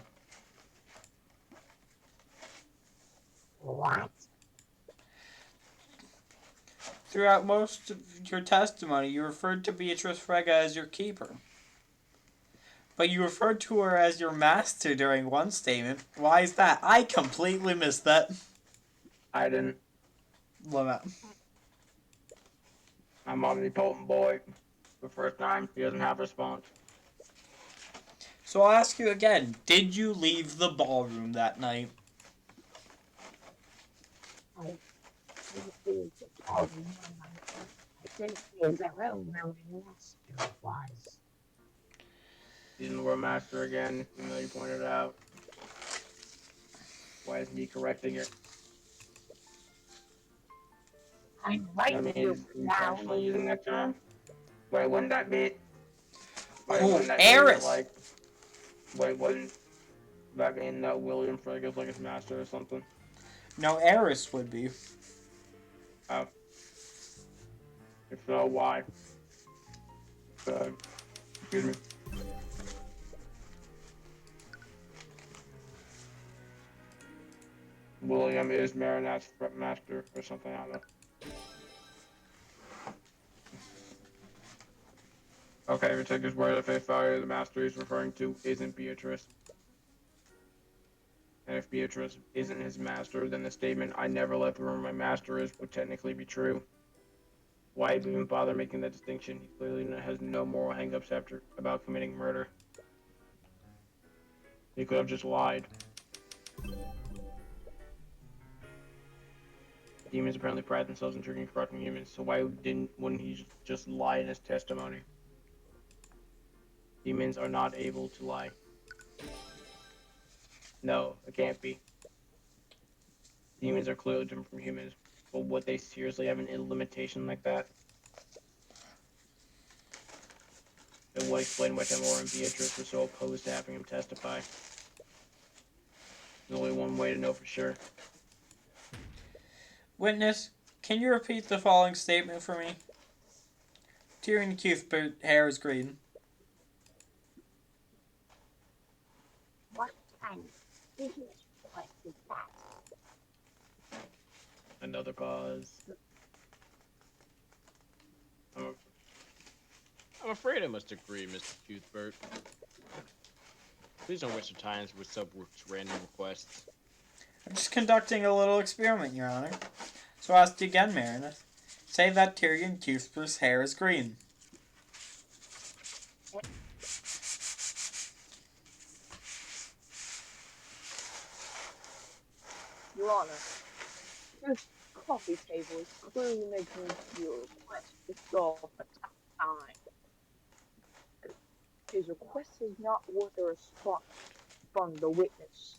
What? Throughout most of your testimony, you referred to Beatrice Frega as your keeper. But you referred to her as your master during one statement. Why is that? I completely missed that. I didn't. Love that. I'm omnipotent boy. The first time, he doesn't have a response. So I'll ask you again. Did you leave the ballroom that night? I didn't feel that room where my master was. Using the word master again, even though you pointed it out. Why isn't he correcting it? I'm I right mean, here he's now. intentionally using that term. Wait, wouldn't that be? Wait, Oh, wouldn't that mean that, Eris! like? Wait, wouldn't that mean that William Frega's like his master or something? No, Eris would be. Oh. If so, why? Excuse me. William is Marinette's master or something, I don't know. Okay, we take his word at face value. The master he's referring to isn't Beatrice. And if Beatrice isn't his master, then the statement, I never left the room my master is, would technically be true. Why even bother making that distinction? He clearly has no moral hangups about committing murder. He could have just lied. Demons apparently pride themselves in tricking and corrupting humans, so wouldn't he just lie in his testimony? Demons are not able to lie. No, it can't be. Demons are clearly different from humans, but would they seriously have an limitation like that? It would explain why Tamora and Beatrice were so opposed to having him testify. There's only one way to know for sure. Witness, can you repeat the following statement for me? Tyrion Cuthbert, hair is green. What kind of business request is that? Another pause. I'm afraid I must agree, Mr. Cuthbert. Please don't waste your time with such random requests. I'm just conducting a little experiment, Your Honor. So I'll ask you again, Marinette. Say that Tyrion Cuthbert's hair is green. Your Honor, this coffee table is clearly making your request to solve a tough time. His request is not worth a response from the witness.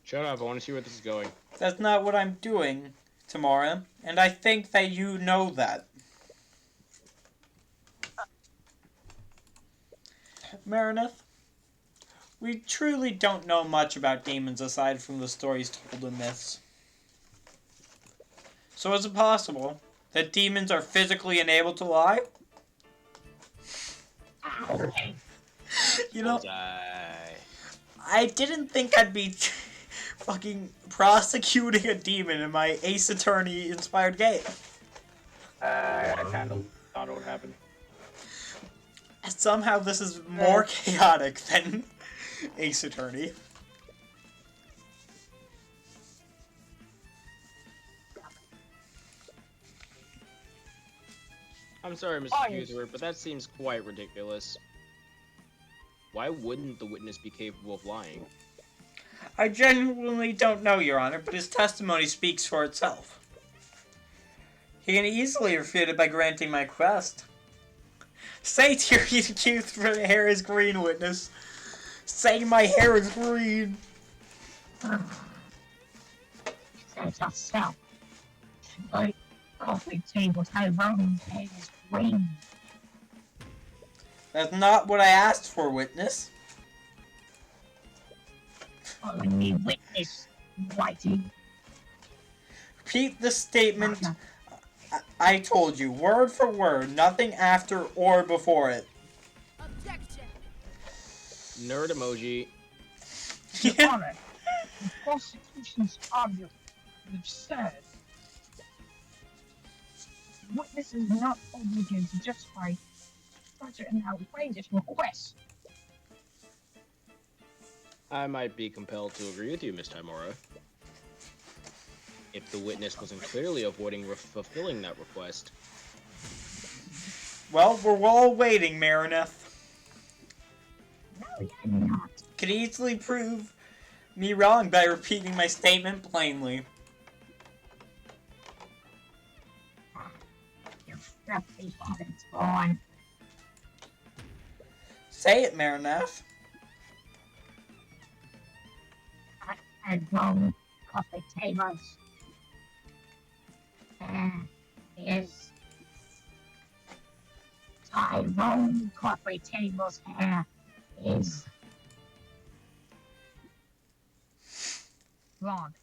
Shut up, I want to see where this is going. That's not what I'm doing, Tamara, and I think that you know that. Meredith, we truly don't know much about demons aside from the stories told in myths. So is it possible that demons are physically unable to lie? You know, I didn't think I'd be fucking prosecuting a demon in my Ace Attorney inspired game. I kind of thought it would happen. Somehow this is more chaotic than Ace Attorney. I'm sorry, Mr. Cuthbert, but that seems quite ridiculous. Why wouldn't the witness be capable of lying? I genuinely don't know, Your Honor, but his testimony speaks for itself. He can easily refute it by granting my request. Say Tyrion Cuthbert's hair is green, witness. Say my hair is green. Says yourself. My coffee table Tyrone's hair is green. That's not what I asked for, witness. Calling me witness, Whitey. Repeat the statement I told you, word for word, nothing after or before it. Objection. Nerd emoji. Your Honor, the prosecution's argument, we've said, witness is not obligated to justify such an outrageous request. I might be compelled to agree with you, Miss Timora. If the witness wasn't clearly avoiding fulfilling that request. Well, we're all waiting, Marinette. No, you're not. Could easily prove me wrong by repeating my statement plainly. You filthy heavens born. Say it, Marinette. Tyrone coffee tables. Is Tyrone coffee table's hair is blonde.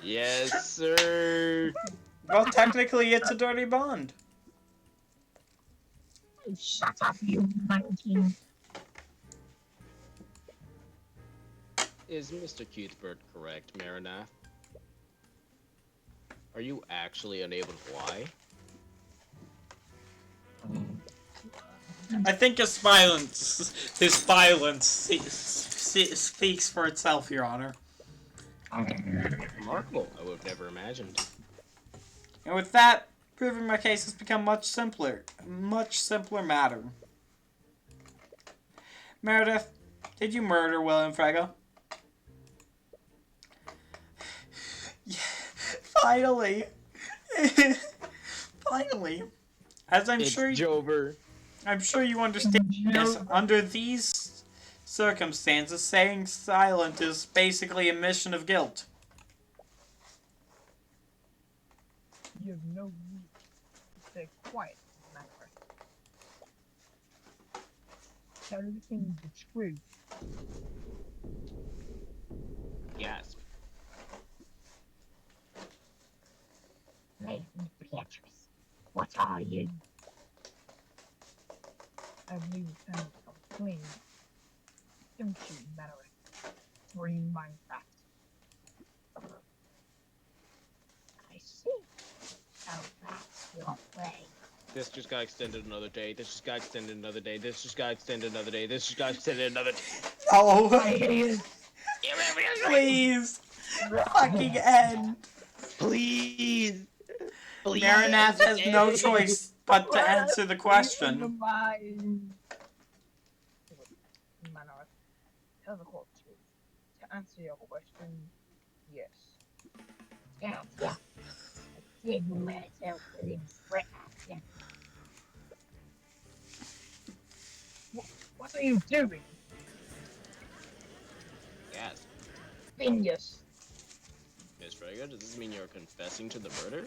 Yes, sir. Well, technically, it's a dirty bond. Shut up, you monkey. Is Mr. Cuthbert correct, Marina? Are you actually unable to lie? I think his violence speaks for itself, Your Honor. Remarkable. I would have never imagined. And with that, proving my case has become much simpler matter. Meredith, did you murder William Frege? Yeah, finally. Finally. As I'm It's sure you understand this. Under these circumstances, staying silent is basically a mission of guilt. You have no need to stay quiet, matter. Tell everything the truth. dying. I believe it's time to come clean. Don't you, Mallory. Green Minecraft. I see. Oh, that's your way. This just got extended another day. This just got extended another day. This just got extended another day. This just got extended another day. Oh, I hate it. please, fucking end. Please. Please. Marinath has no choice but to answer the In question. the mind. Manor, tell the whole truth. To answer your question, yes. Yeah. I didn't myself with him right after. What are you doing? Yes. Phineas. Miss Frega, does this mean you're confessing to the murder?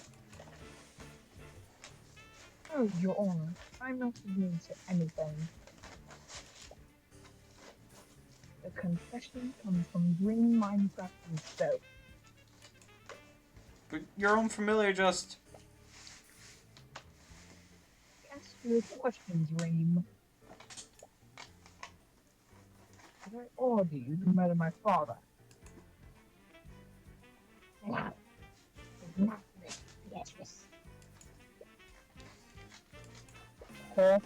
Oh, Your Honor, I'm not immune to anything. The confession comes from Green Minecraft himself. But your own familiar just... Ask your question, Dream. Did I order you to murder my father? No. It's not me, Beatrice. Huh?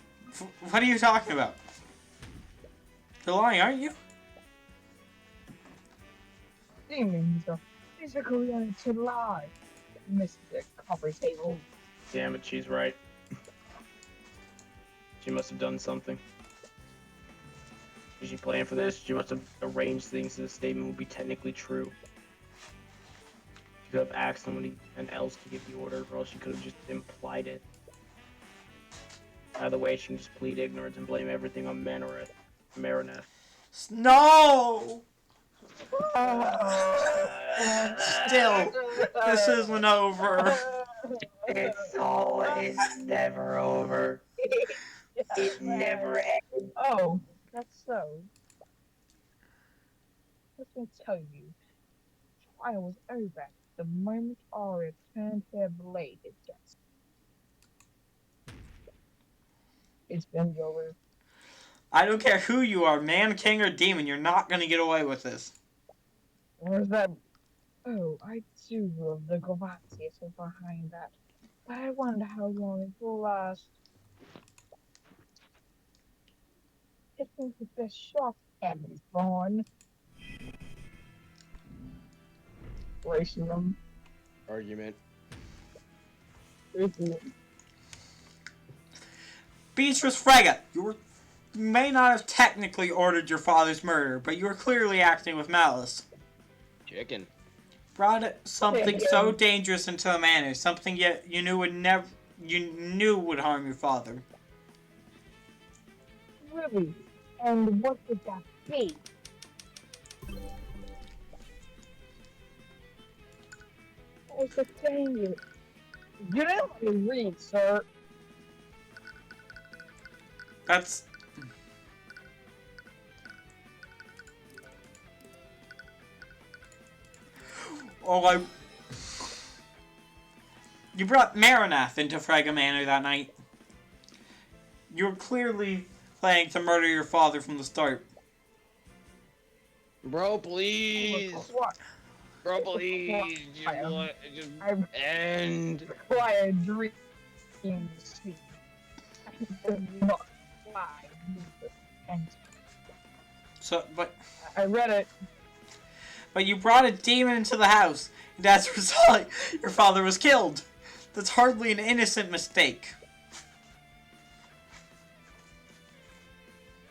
What are you talking about? You're lying, aren't you? Demons are physically and to lie. Mr. Copper Table. Damn it, she's right. She must have done something. Did she plan for this? She must have arranged things so the statement would be technically true. She could have asked somebody else to give the order, or else she could have just implied it. Either way, she can just plead ignorance and blame everything on Marinette. No! Still, this isn't over. It's always never over. It never ends. Oh, that's so. Let me tell you, trial was over the moment Arya turned her blade against. It's been over. I don't care who you are, man, king, or demon, you're not gonna get away with this. Where's that? Oh, I do love the Gravatius behind that. But I wonder how long it will last. It was the best shot ever, Vaughn. Racism. Argument. Beatrice Frega, you may not have technically ordered your father's murder, but you were clearly acting with malice. Chicken. Brought something so dangerous into the manor, something yet you knew would harm your father. Really? And what would that be? What's the thing? You didn't let me read, sir. That's... Oh, You brought Marinath into Frega Manor that night. You were clearly planning to murder your father from the start. Bro, please. What? Bro, please. Just end. Quiet dream. Sleep. I did not lie. And So, but I read it. you brought a demon into the house, and as a result, your father was killed. That's hardly an innocent mistake.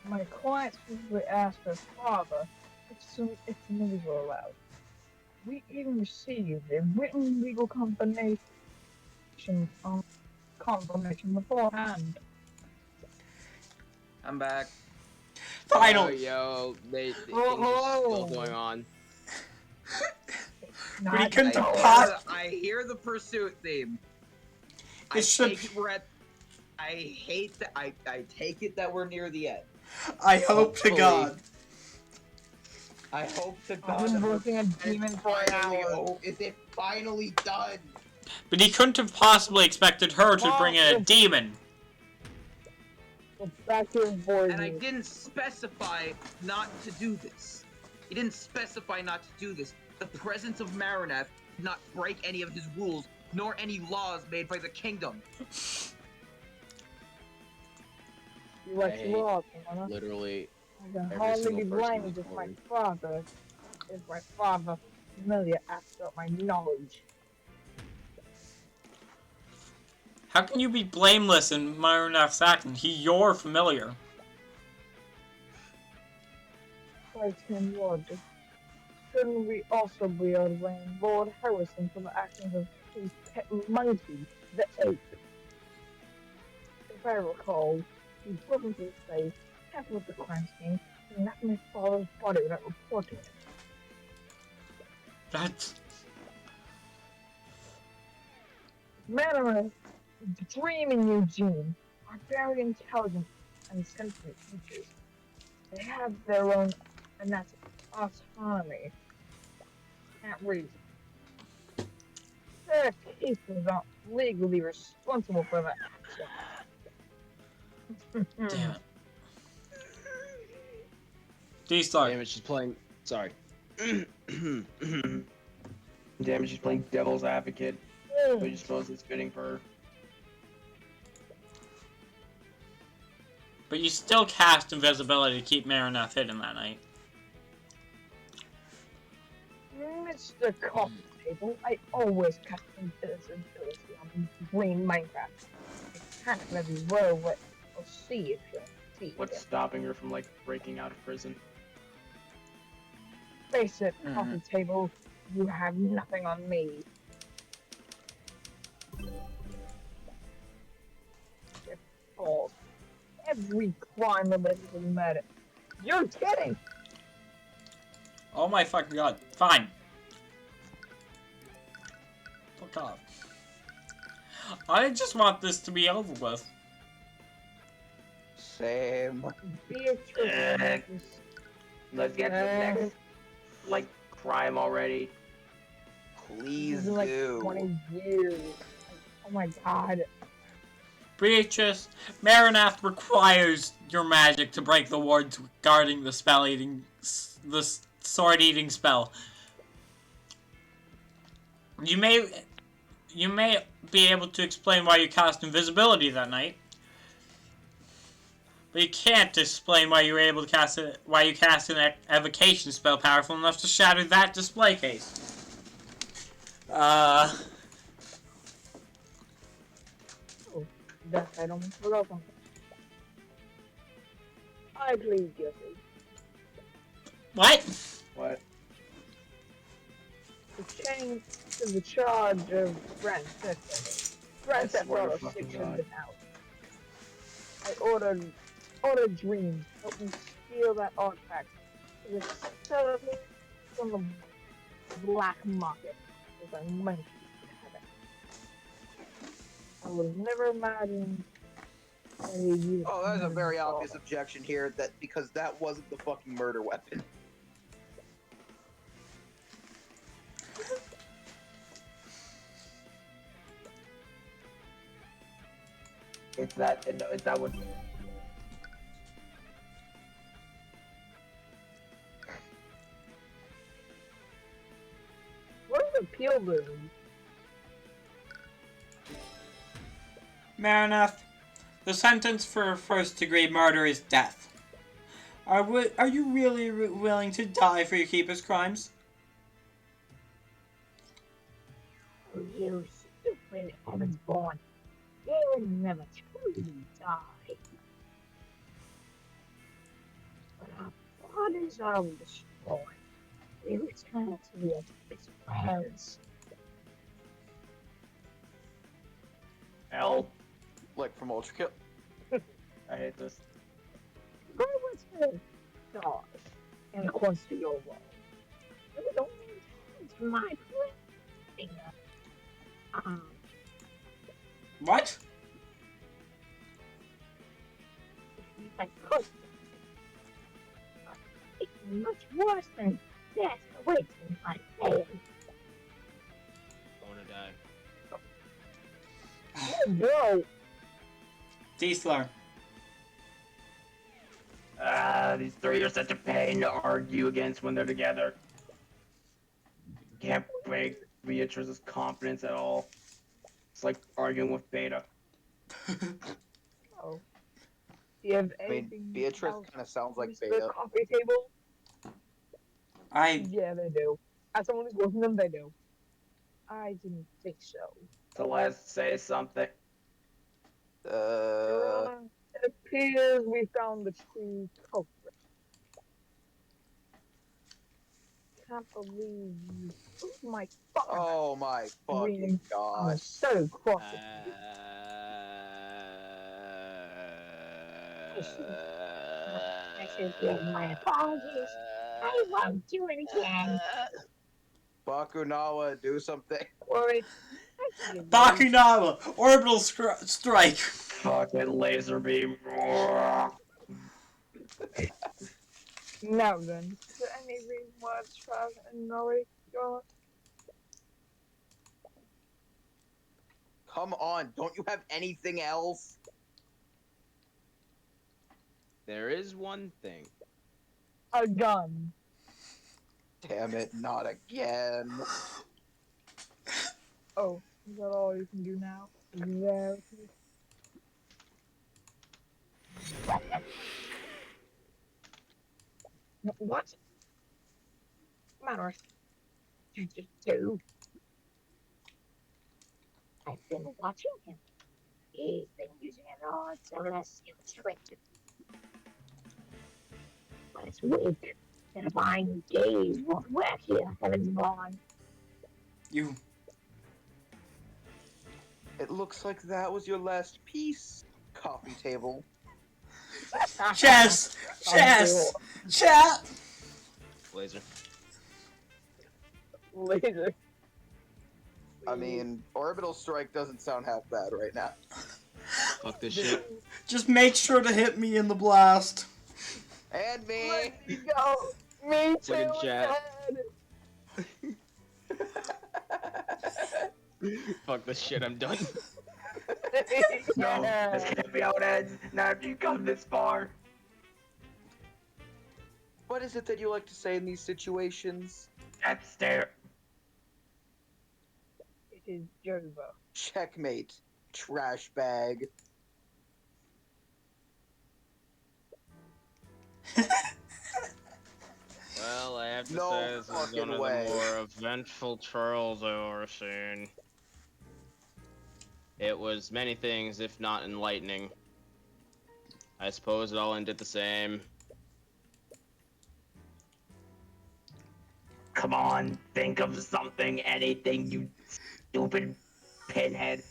My client specifically asked her father if the movies were allowed. We even received a written legal confirmation beforehand. I'm back. Final. Yo, things Oh, are still going on. But he Not couldn't so. have possibly... I hear the pursuit theme. It should... I hate that. I take it that we're near the end. I hope to Hopefully. God. I hope to I've God been that working a demon for an hour. is it finally done? But he couldn't have possibly expected her to bring in a demon. Go back to his board. And I didn't specify not to do this. He didn't specify not to do this. The presence of Marinath did not break any of his rules, nor any laws made by the kingdom. You like Hey, law, huh? Literally, I can every hardly single be person blamed was if my born. father, familiar asked about my knowledge. How can you be blameless in Myronaf's acting? You're familiar. Like him, Lord. Shouldn't we also be able to blame Lord Harrison for the actions of his pet monkey, the ape? If I recall, he broke into his face, tampered with the crime scene, and left my father's body without reporting it. That's... Manor, Dream and Eugene are very intelligent and sensitive creatures. They have their own autonomy. Can't reason. Their cases aren't legally responsible for that action. Damn it. D-Star. Damn it, she's playing. Sorry. Damn it, she's playing devil's advocate. But you suppose it's fitting for her. But you still cast invisibility to keep Marinath hidden that night. Mr. Coffee Table, I always cast invisibility on green Minecraft. I can't really roll it or see if you're see What's stopping her from, like, breaking out of prison? Face it, Coffee Table, you have nothing on me. You're false. Every crime related to murder. You're kidding! Oh my fucking god. Fine. Fuck off. I just want this to be over with. Same. Beatrice. Let's get to the next, like, crime already. Please in like do. 20 years. Oh my god. Beatrice, Marinath requires your magic to break the wards guarding the the sword-eating spell. You may be able to explain why you cast invisibility that night, but you can't explain why you were able to cast it. Why you cast an evocation spell powerful enough to shatter that display case. That I don't forgot something. I plead guilty. What? What? To the charge of grand theft. Grand Theft swear to Auto fucking 6 has God. been out. I ordered Dreams to help me steal that artifact. It is selling it from the black market with a monkey to have it. I would have never imagined that he'd use Oh, there's a very it. obvious objection here that because that wasn't the fucking murder weapon. It's that one. What is appeal to? Marinath, the sentence for first-degree murder is death. Are you really willing to die for your keeper's crimes? Oh, you stupid Evans born. You would never truly die. But our bodies are destroyed. We return to the abyss of Paris. Hell, Like from Ultra Kill. I hate this. Go return die in accordance to your law. You don't return to my place. What? I could. It's much worse than death awaits in my bed. Gonna die. Go. D-Slar. These three are such a pain to argue against when they're together. Can't break Beatrice's confidence at all. It's like arguing with Beta. Oh. Do you have I mean, anything Beatrice else, kind of sounds like Mr. Beta. Coffee Table? I Yeah, they do. As someone who's working them, they do. I didn't think so. Celeste, say something. Your Honor, it appears we found the true culprit. Can't believe you proved my fucking Oh my Green. fucking god. I'm so cross with you. I should give my apologies. I won't do it again. Bakunawa, do something. Worry. I can give you. Bakunawa, orbital strike. Fucking laser beam. Now then, is there any reason why it's Trav and Nori, Your Honor? Come on, don't you have anything else? There is one thing. A gun. Damn it, not again. Oh, is that all you can do now? There. What? Matter. You just do. I've been watching him. He's been using an odd celestial trick. But it's weak. The divine gaze won't work here, heavens born. You. It looks like that was your last piece, coffee table. Chess! Chess! Chat! Laser. Laser. I mean, orbital strike doesn't sound half bad right now. Fuck this shit. Just make sure to hit me in the blast. And me! Let me go. Me too. Look at chat. Fuck this shit, I'm done. No, this can't be how it ends. Not after you come this far. What is it that you like to say in these situations? That's there. It is Jova. Checkmate, trash bag. Well, I have to No say this is fucking one of way. the more eventful trials I've ever seen. It was many things, if not enlightening. I suppose it all ended the same. Come on, think of something, anything, you stupid pinhead.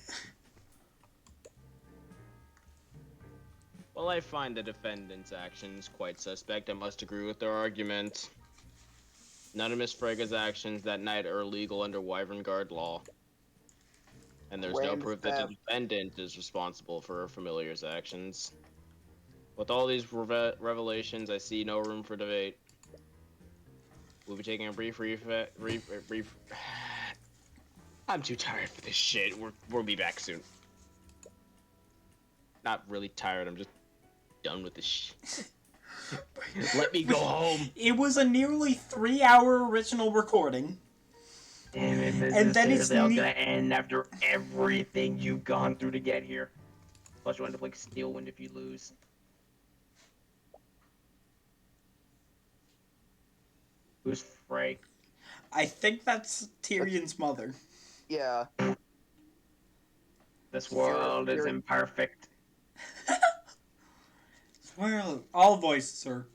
While I find the defendant's actions quite suspect, I must agree with their argument. None of Miss Frega's actions that night are illegal under Wyvern Guard law. And there's no Wayne proof that Theft. the defendant is responsible for her familiar's actions. With all these revelations, I see no room for debate. We'll be taking a brief I'm too tired for this shit. We'll be back soon. Not really tired, I'm just done with this shit. Let me go home. It was a nearly 3-hour original recording. Damn it, this And is then it's seriously gonna end after everything you've gone through to get here. Plus you end up like Steelwind if you lose. Who's Frey? I think that's Tyrion's mother. Yeah. This world is You're- imperfect. Well, all voices, sir.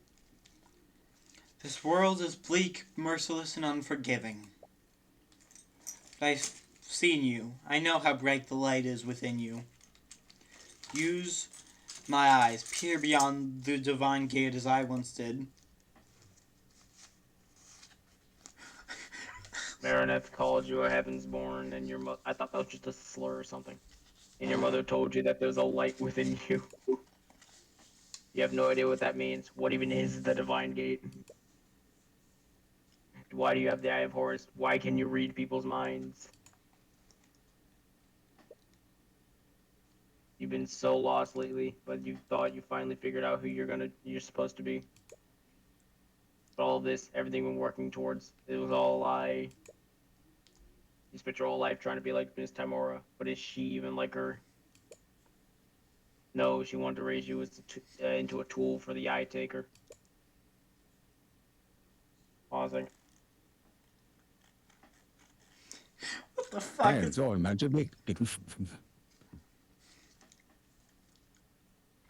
This world is bleak, merciless, and unforgiving. But I've seen you. I know how bright the light is within you. Use my eyes. Peer beyond the divine gate as I once did. Marinette called you a Heavensborn, and your mother. I thought that was just a slur or something. And your mother told you that there's a light within you. You have no idea what that means. What even is the divine gate? Why do you have the Eye of Horus? Why can you read people's minds? been so lost lately, but you thought you finally figured out who you're supposed to be. But all of this, everything we're working towards, it was all a lie. You spent your whole life trying to be like Miss Tamora, but is she even like her? No, she wanted to raise you into a tool for the Eye Taker. Pausing. What the fuck is... It's all magically.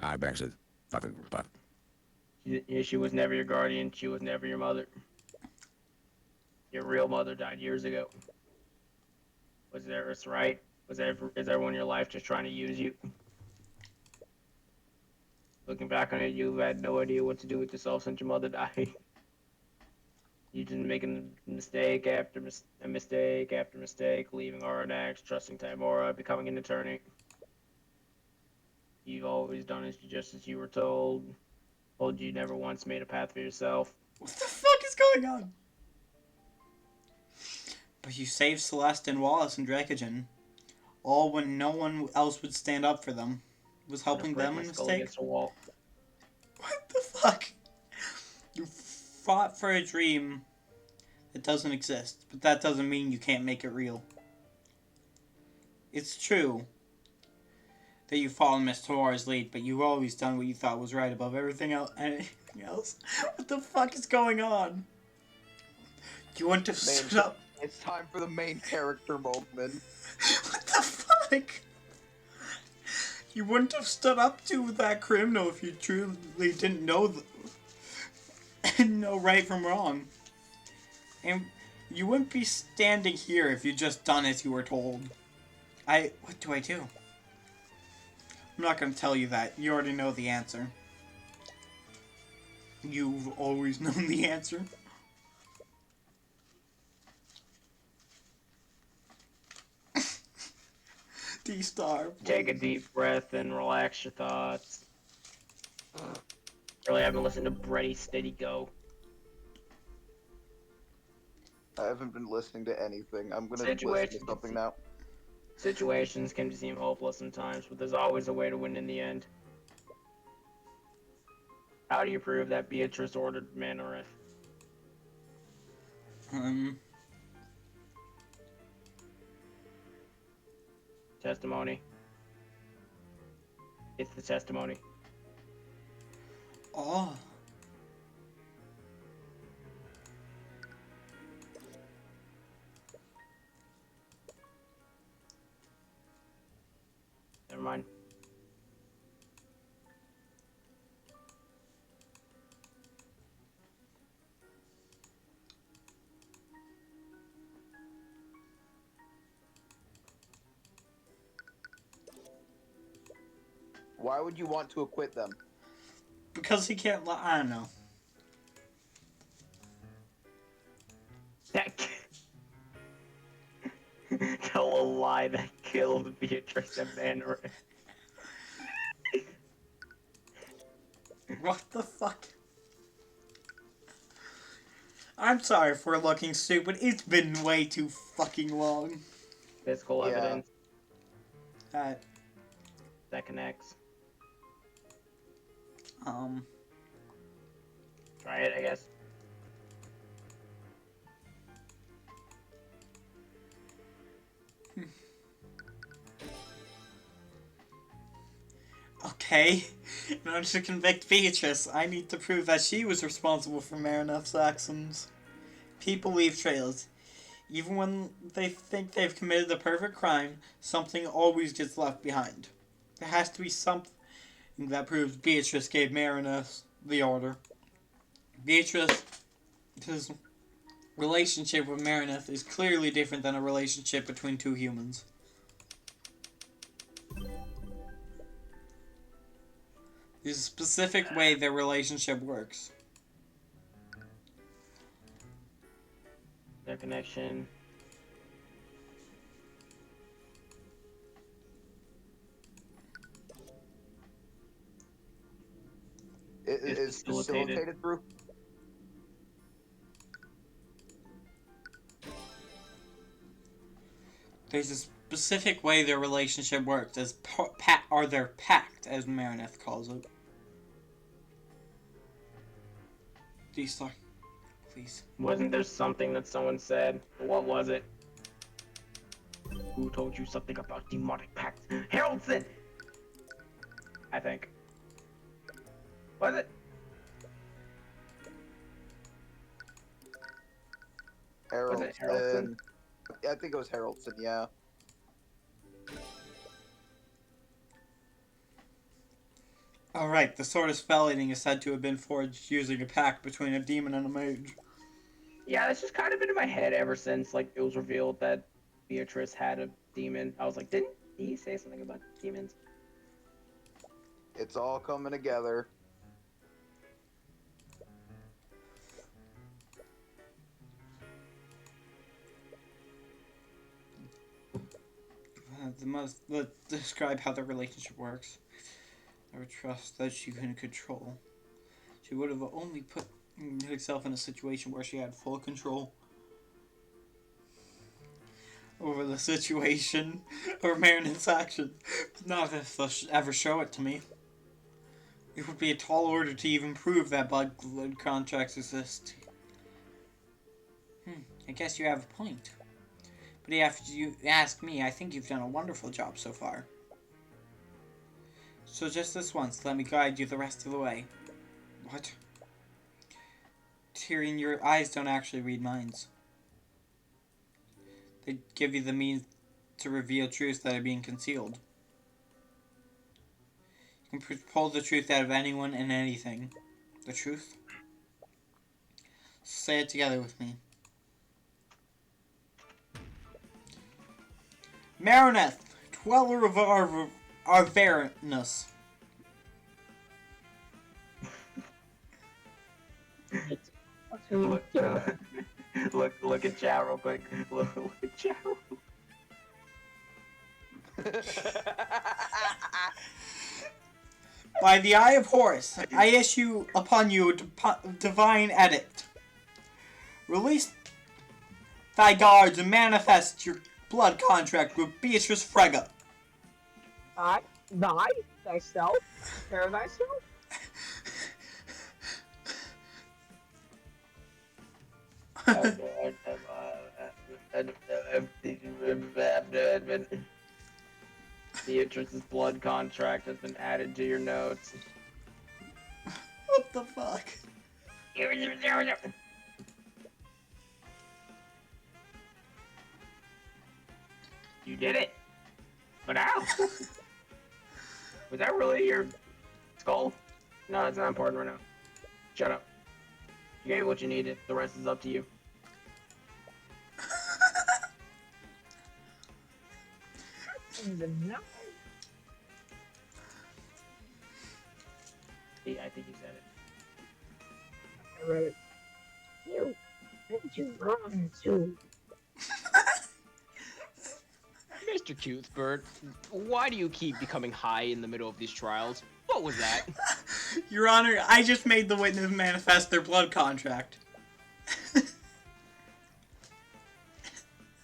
I bet fucking but She was never your guardian. She was never your mother. Your real mother died years ago. Was Eris right? Is everyone in your life just trying to use you? Looking back on it, you've had no idea what to do with yourself since your mother died. You've been making mistake after mistake after mistake, leaving Aranax, trusting Tamora, becoming an attorney. You've always done just as you were told. Told you never once made a path for yourself. What the fuck is going on? But you saved Celeste and Wallace and Dracogen. All when no one else would stand up for them. Was helping them a mistake? What the fuck? You fought for a dream that doesn't exist, but that doesn't mean you can't make it real. It's true that you followed Miss Tamora's lead, but you've always done what you thought was right above everything else. What the fuck is going on? You want to stood up? It's time for the main character moment. What the fuck? You wouldn't have stood up to that criminal if you truly didn't know know right from wrong. And you wouldn't be standing here if you just done as you were told. What do I do? I'm not gonna tell you that. You already know the answer. You've always known the answer. D-Star. Take a deep breath and relax your thoughts. Really haven't listened to Brady Steady Go. I haven't been listening to anything. I'm gonna listen to something now. Situations can seem hopeless sometimes, but there's always a way to win in the end. How do you prove that Beatrice ordered Manareth? Testimony. It's the testimony. Oh. Never mind. Why would you want to acquit them? Because he can't lie. I don't know. Tell a lie that killed Beatrice and Mandarin. What the fuck? I'm sorry for looking stupid. It's been way too fucking long. Physical evidence. That connects. Try it, I guess. Okay. In order to convict Beatrice, I need to prove that she was responsible for Marineth's actions. People leave trails. Even when they think they've committed the perfect crime, something always gets left behind. There has to be something that proves Beatrice gave Marineth the order. Beatrice's relationship with Marineth is clearly different than a relationship between two humans. There's a specific way their relationship works. Their connection. Is facilitated through? There's this specific way their relationship works is their pact, as Marineth calls it. D-Star, please. Wasn't there something that someone said? What was it? Who told you something about demonic pacts? Haroldson! I think. Was it? Was it Haroldson? I think it was Haroldson, yeah. Alright, the sword of spell eating is said to have been forged using a pact between a demon and a mage. Yeah, it's just kind of been in my head ever since like it was revealed that Beatrice had a demon. I was like, didn't he say something about demons? It's all coming together. Let's describe how the relationship works. I would trust that she can control. She would have only put herself in a situation where she had full control over the situation or Marinet's actions. Not if they'll ever show it to me. It would be a tall order to even prove that blood contracts exist. I guess you have a point. But if you ask me, I think you've done a wonderful job so far. So just this once, let me guide you the rest of the way. What? Tyrion, your eyes don't actually read minds. They give you the means to reveal truths that are being concealed. You can pull the truth out of anyone and anything. The truth? Say it together with me. Marineth, dweller of Arvernus. Look at chat real quick. Look at chat real quick. By the eye of Horus, I issue upon you a divine edict. Release thy guards and manifest your blood contract with Beatrice Frege. Thyself? Care of thyself? Beatrice's blood contract has been added to your notes. What the fuck? You did it. But how? Was that really your skull? No, it's not important right now. Shut up. You gave what you needed. The rest is up to you. See, I think you said it. I read it. You you wrong too. Mr. Cuthbert, why do you keep becoming high in the middle of these trials? What was that? Your Honor, I just made the witness manifest their blood contract.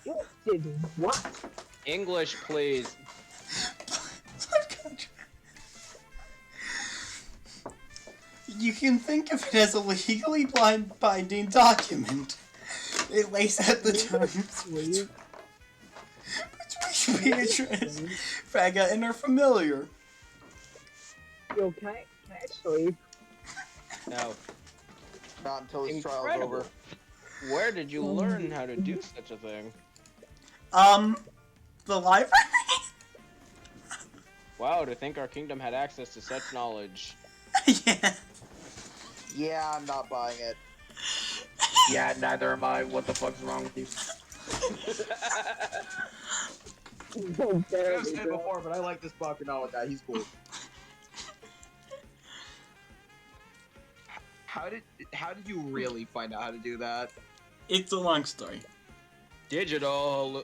You did what? English, please. Blood contract. You can think of it as a legally binding document. It lays out the terms between Beatrice, Frege, and her familiar. You okay? Can I sleep? No. Not until this trial's Incredible. over. Where did you learn how to do such a thing? The library? Wow, to think our kingdom had access to such knowledge. Yeah. Yeah, I'm not buying it. Yeah, neither am I. What the fuck's wrong with you? I've said it before, but I like this Bakunawa guy. He's cool. How did you really find out how to do that? It's a long story. Digital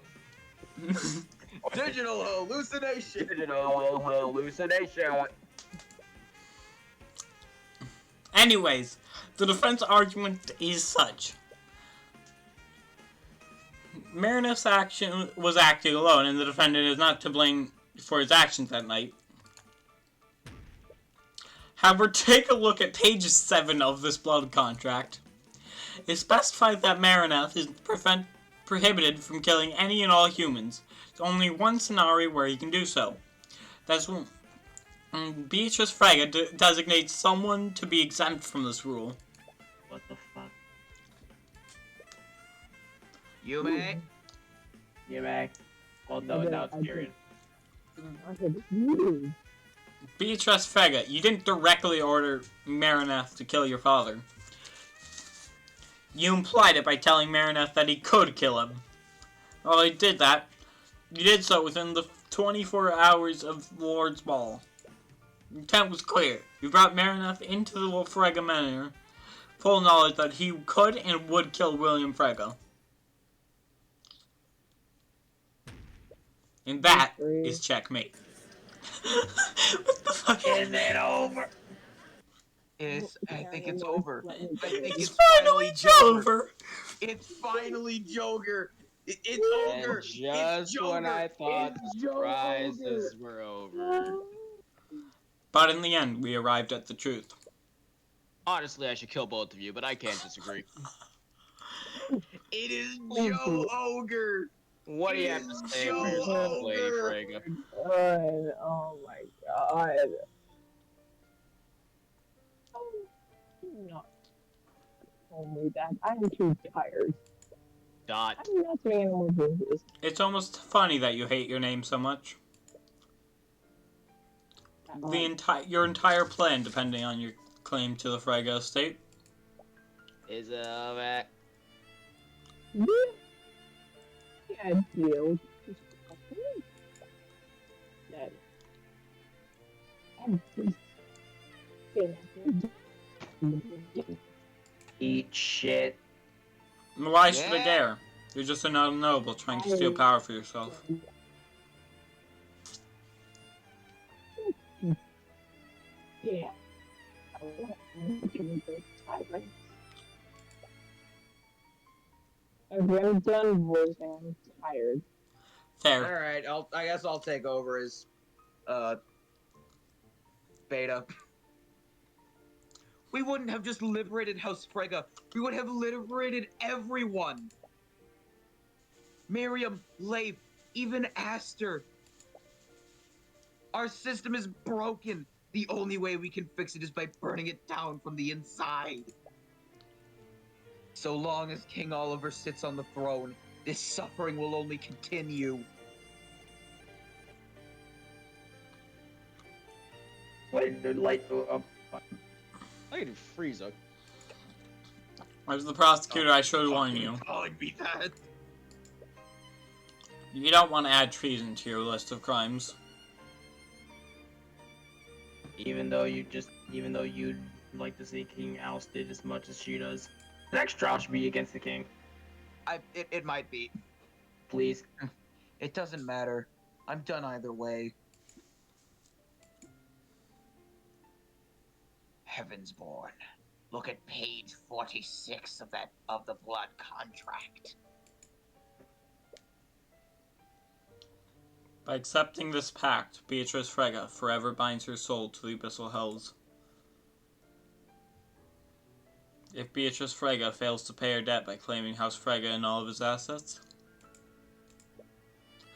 Digital hallucination. Digital hallucination. Anyways, the defense argument is such. Marinus action was acting alone, and the defendant is not to blame for his actions that night. However, take a look at page 7 of this blood contract. It specifies that Marineth is prohibited from killing any and all humans. There's only one scenario where he can do so. That's when Beatrice Frege designates someone to be exempt from this rule. What the fuck? Yume? Yeah, man. Well, no, now it's Tyrion. I said, you. Beatrice Frege, you didn't directly order Marineth to kill your father. You implied it by telling Marineth that he could kill him. Well, he did that. You did so within the 24 hours of Lord's Ball. Your intent was clear. You brought Marineth into the Frege Manor, full knowledge that he could and would kill William Frege. And that is checkmate. What the fuck? Is it over? I think it's over. I think It's it's finally over. It's finally Joker. It's And over. just when I thought the surprises were over. But in the end, we arrived at the truth. Honestly, I should kill both of you, but I can't disagree. It is Joe Ogre. What do you have to say for yourself, Lady Frege? God, oh my god. Not only that, I am too tired. Dot. I'm not doing any more business. It's almost funny that you hate your name so much. Your entire plan depending on your claim to the Frege estate. Is it over? Yeah, deal. Eat shit. Why should I dare? You're just another noble trying to steal power for yourself. Yeah. I'm done voicing. I'm tired. Fair. All right, I guess I'll take over as Beta. We wouldn't have just liberated House Frege. We would have liberated everyone. Miriam, Leif, even Aster. Our system is broken. The only way we can fix it is by burning it down from the inside. So long as King Oliver sits on the throne, this suffering will only continue. Wait, the light. Lady Frieza. As the prosecutor, I should warn you. Calling me that. You don't want to add treason to your list of crimes. Even though you'd like to see King ousted as much as she does. The next trial should be against the king. It might be. Please. It doesn't matter. I'm done either way. Heavensborn. Look at page 46 of the blood contract. By accepting this pact, Beatrice Frege forever binds her soul to the abyssal hells. If Beatrice Frege fails to pay her debt by claiming House Frege and all of his assets,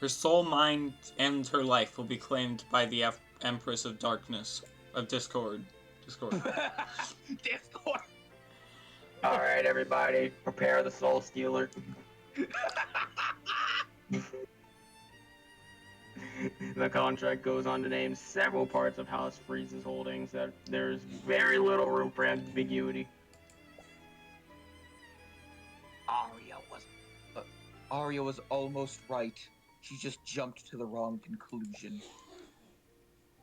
her soul, mind, and her life will be claimed by the Empress of Darkness, of Discord. Discord. Alright, everybody, prepare the Soul Stealer. The contract goes on to name several parts of House Frieza's holdings that there's very little room for ambiguity. Arya was almost right. She just jumped to the wrong conclusion.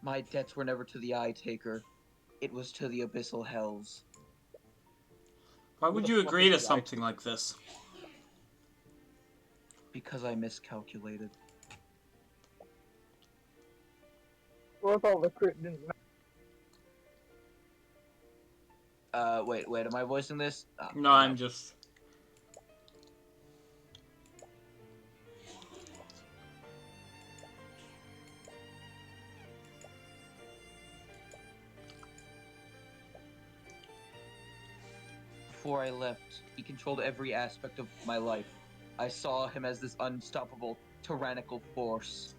My debts were never to the Eye Taker. It was to the abyssal hells. Why would you agree to something like this? Because I miscalculated. What if all the crit didn't matter? Wait, am I voicing this? No, I'm just... Before I left, he controlled every aspect of my life. I saw him as this unstoppable, tyrannical force.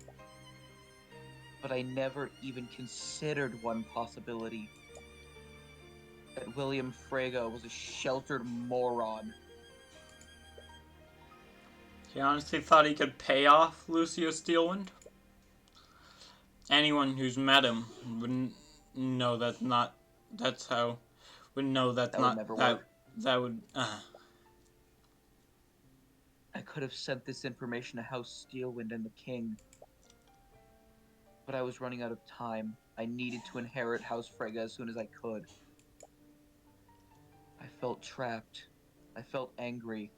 But I never even considered one possibility. That William Frege was a sheltered moron. He honestly thought he could pay off Lucius Steelwind? Anyone who's met him wouldn't know that's not. That's how. Would know that's That not. would never that, work. that would. I could have sent this information to House Steelwind and the King. But I was running out of time. I needed to inherit House Frege as soon as I could. I felt trapped. I felt angry.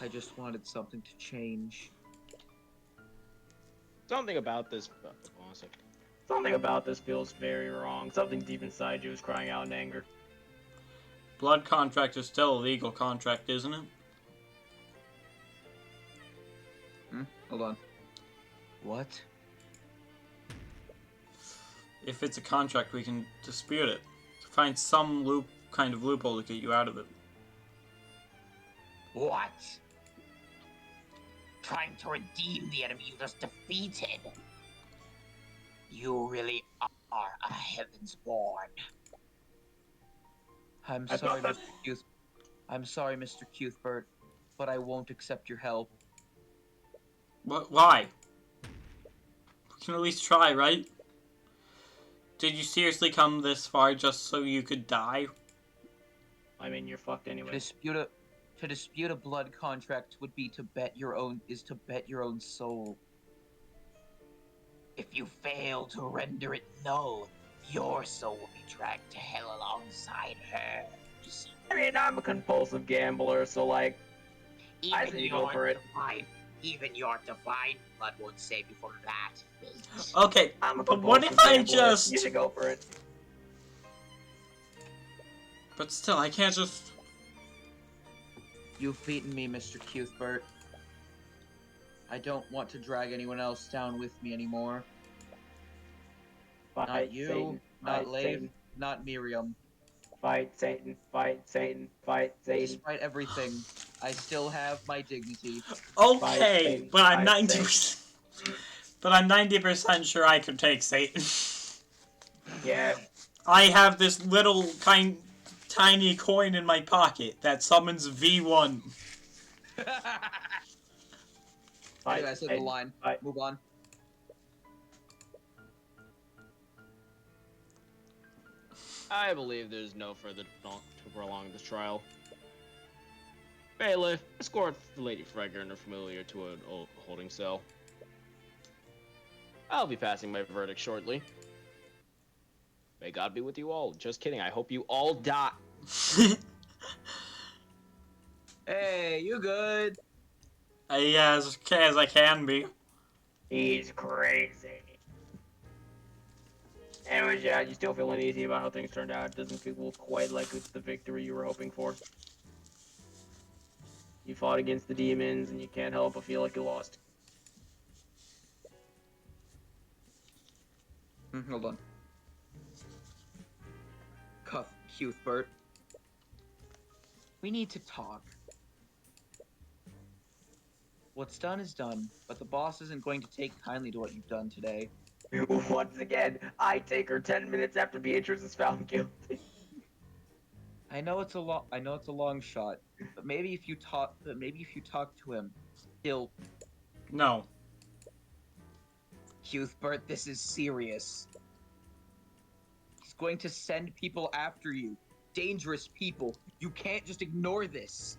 I just wanted something to change. Something about this. Something about this feels very wrong. Something deep inside you is crying out in anger. Blood contract is still a legal contract, isn't it? Hold on. What? If it's a contract, we can dispute it. Find some kind of loophole to get you out of it. What? Trying to redeem the enemy you just defeated? You really are a heavens born. I'm sorry, Mr. Cuthbert, but I won't accept your help. What? Why? We can at least try, right? Did you seriously come this far just so you could die? I mean, you're fucked anyway. To dispute a blood contract would be to bet your own soul. If you fail to render it known, your soul will be dragged to hell alongside hers. I mean, I'm a compulsive gambler, so like, I say go for it. Even your divine blood won't save you from that fate. Okay, but what if I just... You should go for it. But still, I can't just... You've beaten me, Mr. Cuthbert. I don't want to drag anyone else down with me anymore. Not you, Satan, not fight Leif, Satan. not Miriam. Fight Satan, fight Satan, fight Satan. Despite everything, I still have my dignity. Okay, but I'm 90%. But I'm 90% sure I could take Satan. Yeah. I have this little tiny coin in my pocket that summons V1. Anyway, I said the line. Move on. I believe there's no further to prolong this trial. Bailiff, escort Lady Frege and her familiar to an holding cell. I'll be passing my verdict shortly. May God be with you all. Just kidding, I hope you all die. Hey, you good? Yeah, as okay as I can be. He's crazy. Anyways, yeah, you still feeling easy about how things turned out. It doesn't feel quite like it's the victory you were hoping for. You fought against the demons, and you can't help but feel like you lost. Hold on. Cuthbert. We need to talk. What's done is done, but the boss isn't going to take kindly to what you've done today. Once again, I take her 10 minutes after Beatrice is found guilty. I know it's a long shot, but maybe if you talk to him, he'll. No. Cuthbert, this is serious. He's going to send people after you. Dangerous people. You can't just ignore this.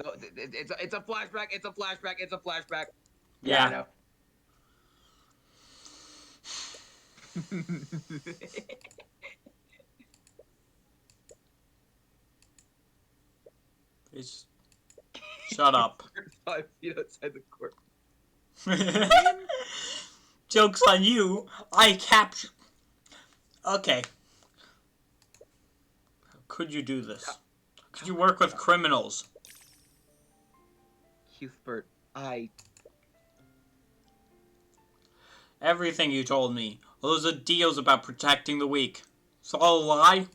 No, it's a flashback. It's a flashback. It's a flashback. Yeah. I know. It's... Shut up. 5 feet outside the court. Joke's on you. I captured... Okay. How could you do this? How could you work with criminals? Cuthbert, Everything you told me. All those deals about protecting the weak. It's all a lie?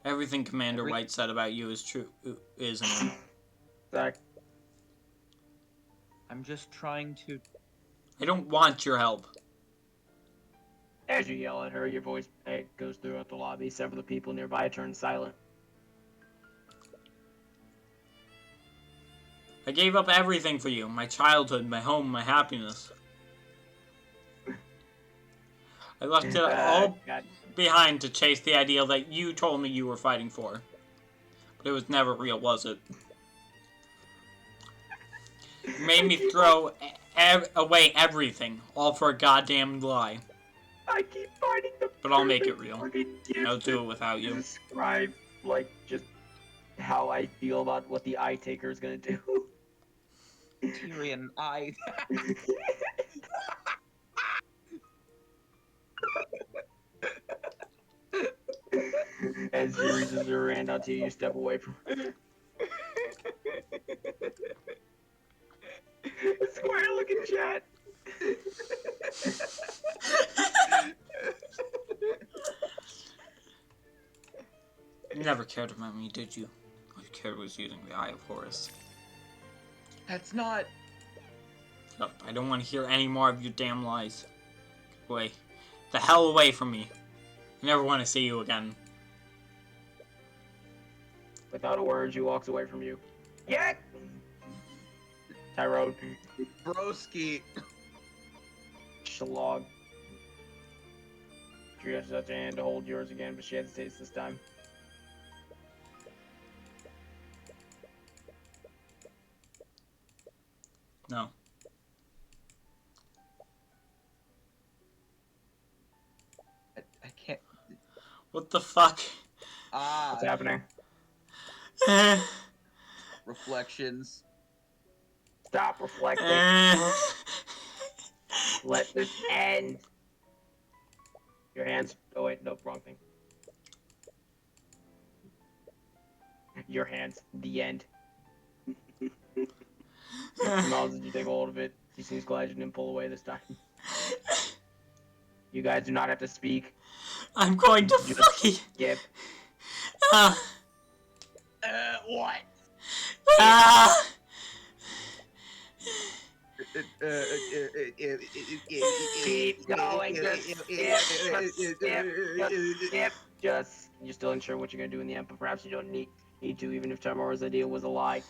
Everything Commander White said about you is true, isn't it? Zach. I'm just trying to. I don't want your help. As you yell at her, your voice goes throughout the lobby. Several of the people nearby turn silent. I gave up everything for you. My childhood, my home, my happiness. I left it all behind to chase the ideal that you told me you were fighting for. But it was never real, was it? You made me throw away everything, all for a goddamn lie. I keep finding the But I'll make it real. I'll do it without you. Describe, like, just how I feel about what the eye taker is gonna do. Tyrion, I. As she reaches her hand out to you, you step away from her. Square look in chat. You never cared about me, did you? All you cared was using the Eye of Horus. That's not. Look, I don't want to hear any more of your damn lies. Get away. The hell away from me. I never want to see you again. Without a word, she walks away from you. Yeah! Tyrone. Broski. Shalog. She reaches out her hand to hold yours again, but she hesitates this time. No. I can't. What the fuck? What's happening? Reflections. Stop reflecting. Let this end. Your hands. Oh wait, no, wrong thing. Your hands. The end. Miles, did you take hold of it? He seems glad you didn't pull away this time. You guys do not have to speak. I'm going to fucking skip. What? Keep going. Just you're still unsure what you're gonna do in the end, but perhaps you don't need to, even if tomorrow's idea was a lie.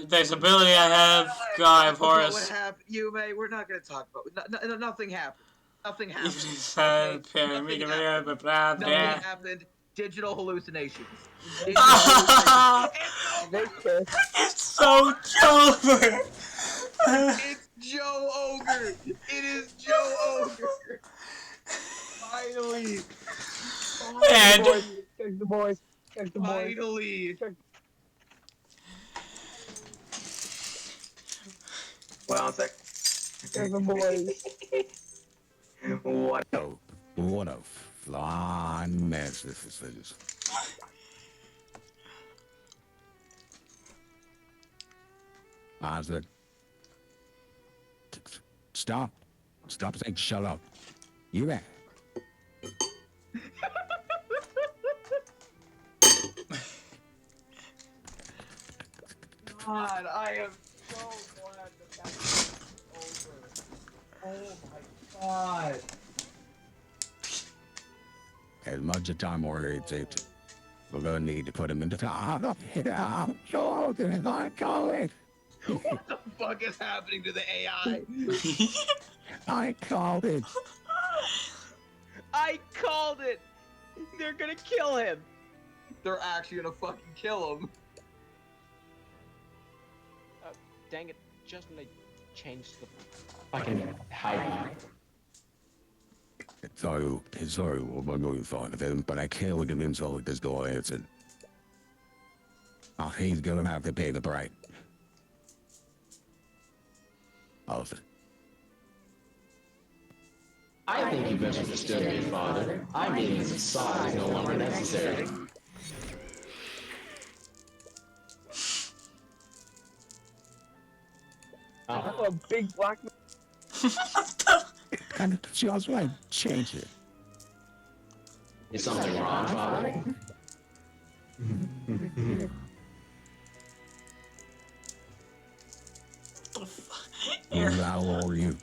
There's ability I have, Guy of Horus. What happened? You may. We're not going to talk about. Nothing happened. Nothing happened. Nothing happened. Digital hallucinations. It's so Jover. It's Joe Ogre. It is Joe Ogre. Finally. And check the boys. Check the boys. Finally. Hold on a sec. Check the boys. What? Oh, what a flying mess this is. I said, stop saying shut up. You there? God, I am so glad that's over. Oh my God. As much of time or it takes, we're gonna need to put him in the top. Yeah, sure, I call it. What the fuck is happening to the AI? I called it. I called it. They're gonna kill him. They're actually gonna fucking kill him. Dang it, just when I changed the fucking hide. Sorry, we're going fine of him, but I can't look at him so this door answered. Oh, he's gonna have to pay the price. Alfred. I think you misunderstood me, Father. I mean, size is no longer necessary. I saw a big black man. And she also like change it. Is something wrong, Father? How old are you?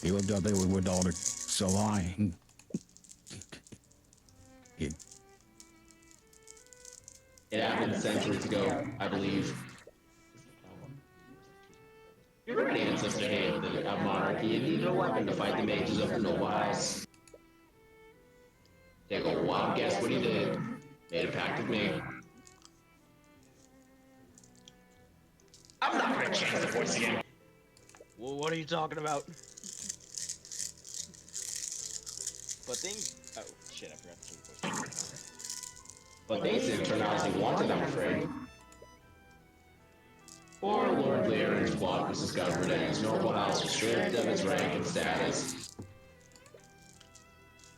You looked up there with all the saline. It happened centuries ago, I believe. Your great ancestor hated the monarchy and needed a weapon to fight the mages of the noble house. Take a wild guess what he did. Made a pact with me. I'm not gonna change the voice again. Well, what are you talking about? But things. Oh shit! I forgot to change the voice. But things didn't turn out as he wanted, I'm afraid. Poor Lord Learion's plot was discovered and his noble house was stripped of its rank and status.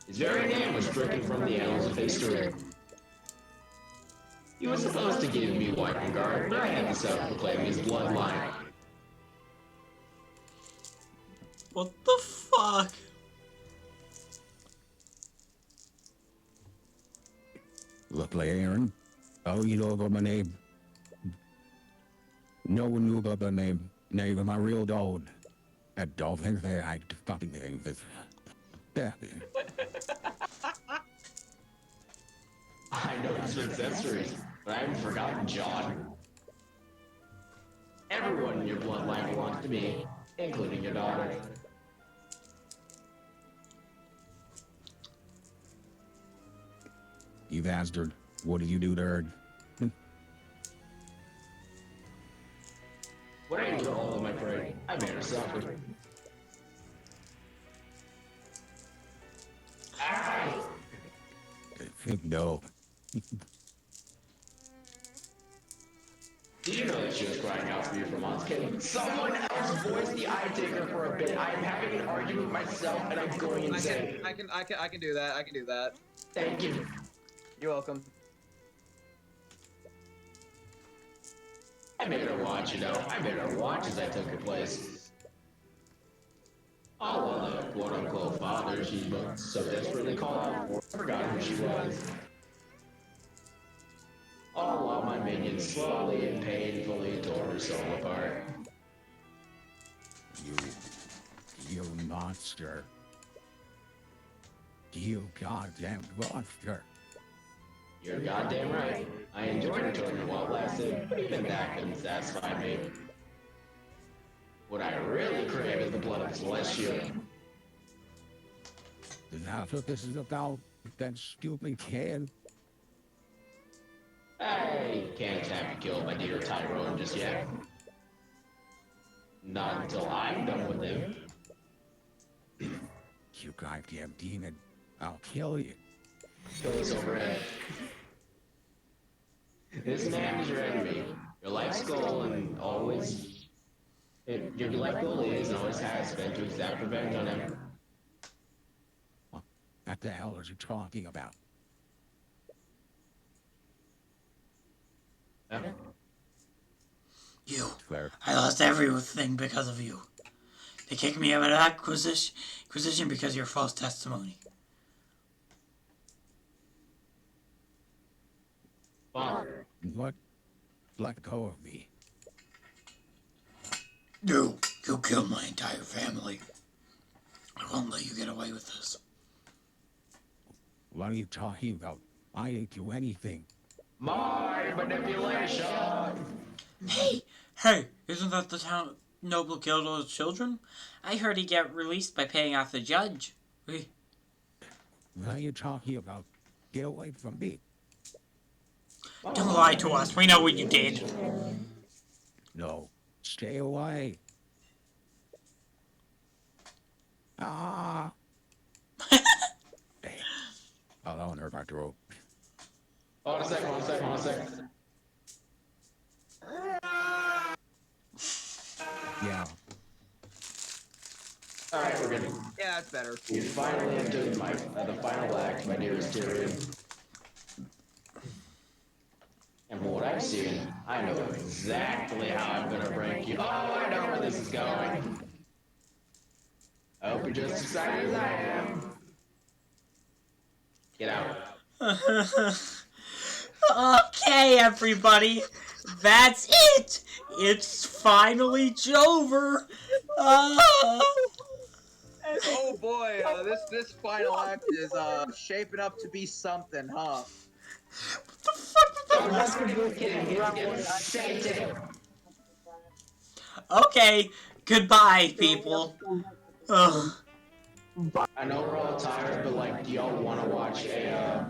His very name was stricken from the annals of history. He was supposed to give me Guard, but I had to self-proclaim his bloodline. What the fuck? Look like Aaron. Oh, you know about my name? No one knew about my name. Name of my real dog. That dog thinks that I fucking think this. Yeah. I know it's been centuries, but I haven't forgotten John. Everyone in your bloodline belongs to me, including your daughter. You bastard. What did you do to her? What I do to all of my prey, I made her suffer. No. Did you know that she was crying out for you for months? Can someone else voice the eye taker for a bit? I am having an argument myself and I'm going insane. I can do that. I can do that. Thank you. You're welcome. I made her watch, you know. I made her watch as I took her place. All while the quote-unquote father she so desperately called out for forgot who she was. All while my minions slowly and painfully tore her soul apart. You monster. You goddamn monster. You're goddamn right. I enjoyed the tournament while it lasted, but even that couldn't satisfy me. What I really crave is the blood of Celestial. That's what this is about. That stupid kid. I can't have you killed my dear Tyrone just yet. Not until I'm done with him. You goddamn demon. I'll kill you. Kill us overhead. This man is your enemy. Your life's goal and always... your life goal is and always has been to exact revenge on him. What the hell are you talking about? You. Claire. I lost everything because of you. They kicked me out of Inquisition because of your false testimony. Father. What? Let go of me. You killed my entire family. I won't let you get away with this. What are you talking about? I didn't do anything. My manipulation! Hey, isn't that the town noble killed all his children? I heard he got released by paying off the judge. What are you talking about? Get away from me. Don't lie to us. We know what you did. No. Stay away. Ah. Hey. I'll own her back to rope. Hold on a second. Yeah. Alright, we're good. Yeah, that's better. You finally entered the final act, my dearest Tyrion. And from what I've seen, I know exactly how I'm gonna prank you. Oh, I know where this is going. I hope you're just as excited as I am. Get out. Okay, everybody. That's it. It's finally over. Oh boy, this final act is shaping up to be something, huh? Let's be kidding. He's getting shaped. Okay, goodbye, people. Ugh. I know we're all tired, but like, do y'all want to watch a